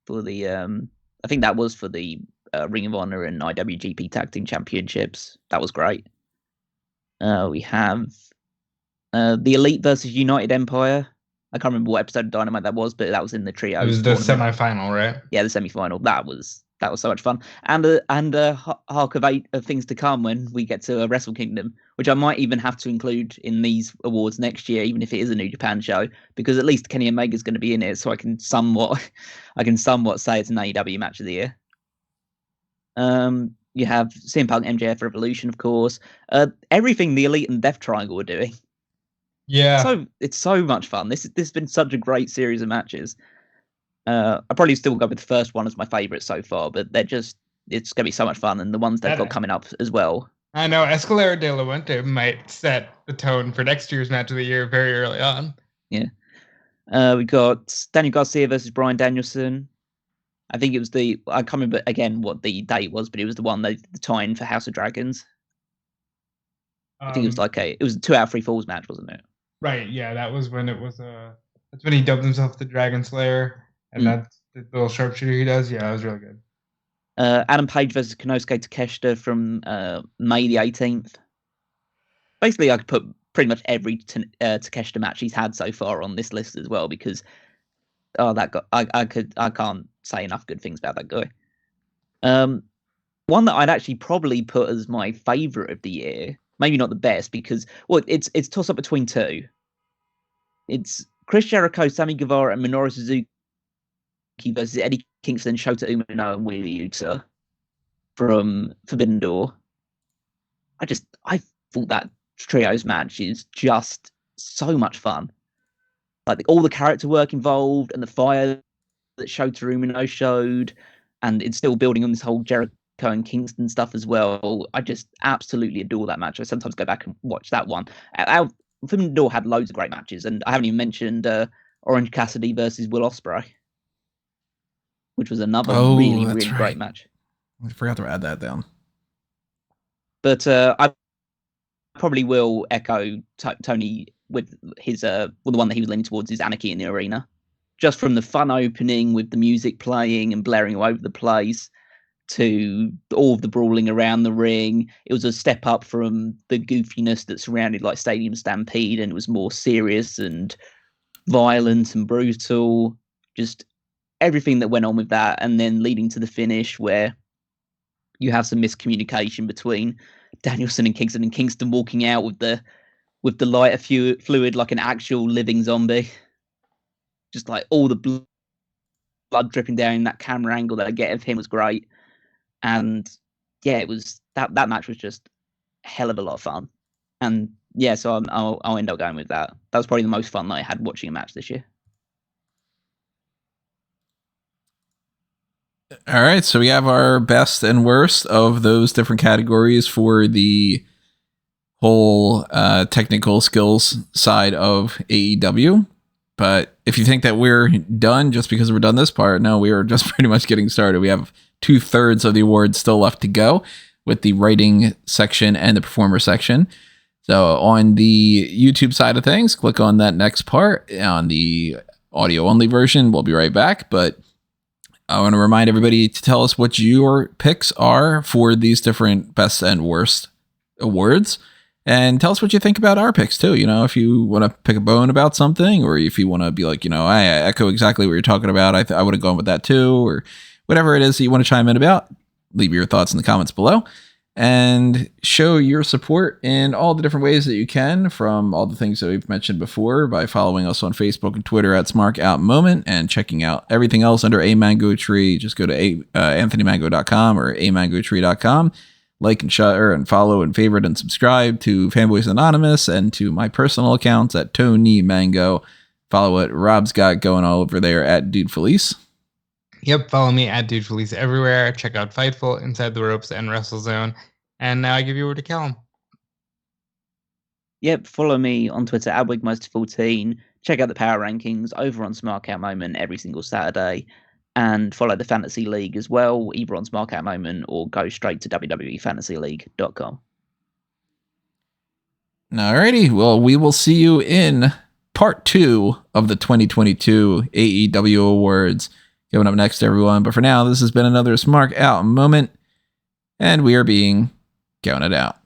For the, I think that was for the Ring of Honor and IWGP Tag Team Championships. That was great. We have the Elite versus United Empire. I can't remember what episode of Dynamite that was, but that was in the trio. It was the semi-final, right? Yeah, the semi-final. That was so much fun. And a hark of things to come when we get to Wrestle Kingdom, which I might even have to include in these awards next year, even if it is a New Japan show, because at least Kenny Omega's going to be in it, so I can somewhat say it's an AEW match of the year. You have CM Punk, MJF, Revolution, of course. Everything the Elite and Death Triangle are doing. Yeah. So it's so much fun. This has been such a great series of matches. I probably still go with the first one as my favorite so far, but it's going to be so much fun, and the ones they've got coming up as well. I know Escalera de la Fuente might set the tone for next year's match of the year very early on. Yeah. We got Daniel Garcia versus Bryan Danielson. I think it was I can't remember again what the date was, but it was the one the tie-in for House of Dragons. I think it was it was a 2 out of 3 falls match, wasn't it? Right, yeah, that was when it was that's when he dubbed himself the Dragon Slayer, and that's the little sharpshooter he does. Yeah, that was really good. Adam Page versus Konosuke Takeshita from May the 18th. Basically, I could put pretty much every Takeshita match he's had so far on this list as well, because that guy, I can't say enough good things about that guy. One that I'd actually probably put as my favorite of the year, maybe not the best, because it's toss up between 2. It's Chris Jericho, Sammy Guevara, and Minoru Suzuki versus Eddie Kingston, Shota Umino, and Wheeler Yuta from Forbidden Door. I thought that trios match is just so much fun. Like all the character work involved and the fire that Shota Umino showed, and it's still building on this whole Jericho and Kingston stuff as well. I just absolutely adore that match. I sometimes go back and watch that one. Forbidden Door had loads of great matches, and I haven't even mentioned Orange Cassidy versus Will Ospreay. which was another really right. great match. I forgot to add that down. But I probably will echo Tony with his the one that he was leaning towards is Anarchy in the Arena. Just from the fun opening with the music playing and blaring all over the place to all of the brawling around the ring. It was a step up from the goofiness that surrounded like Stadium Stampede, and it was more serious and violent and brutal. Just everything that went on with that, and then leading to the finish where you have some miscommunication between Danielson and Kingston walking out with the lighter fluid like an actual living zombie. Just like all the blood dripping down, that camera angle that I get of him was great. And yeah, it was that match was just a hell of a lot of fun. And yeah, so I'll end up going with that. That was probably the most fun that I had watching a match this year. All right, so we have our best and worst of those different categories for the whole technical skills side of AEW. But if you think that we're done just because we're done this part, no, we are just pretty much getting started. We have 2/3 of the awards still left to go with the writing section and the performer section. So on the YouTube side of things, click on that next part. On the audio only version, we'll be right back. But I want to remind everybody to tell us what your picks are for these different best and worst awards. And tell us what you think about our picks too. You know, if you want to pick a bone about something, or if you want to be like, you know, I echo exactly what you're talking about. I would have gone with that too, or whatever it is that you want to chime in about. Leave your thoughts in the comments below and show your support in all the different ways that you can, from all the things that we've mentioned before, by following us on Facebook and Twitter at Smark Out Moment, and checking out everything else under A Mango Tree. Just go to anthonymango.com or amangotree.com. Like and share and follow and favorite and subscribe to Fanboys Anonymous and to my personal accounts at Tony Mango. Follow what Rob's got going all over there at DeFelice. Yep, follow me at DeFelice everywhere. Check out Fightful, Inside the Ropes, and WrestleZone. And now I give you over to Callum. Yep, follow me on Twitter at Wigmeister14. Check out the Power Rankings over on Smark Out Moment every single Saturday. And follow the Fantasy League as well, either on Smark Out Moment or go straight to wwefantasyleague.com. Alrighty, well, we will see you in part 2 of the 2022 AEW Awards. Coming up next, everyone. But for now, this has been another Smark Out Moment, and we are being counted out.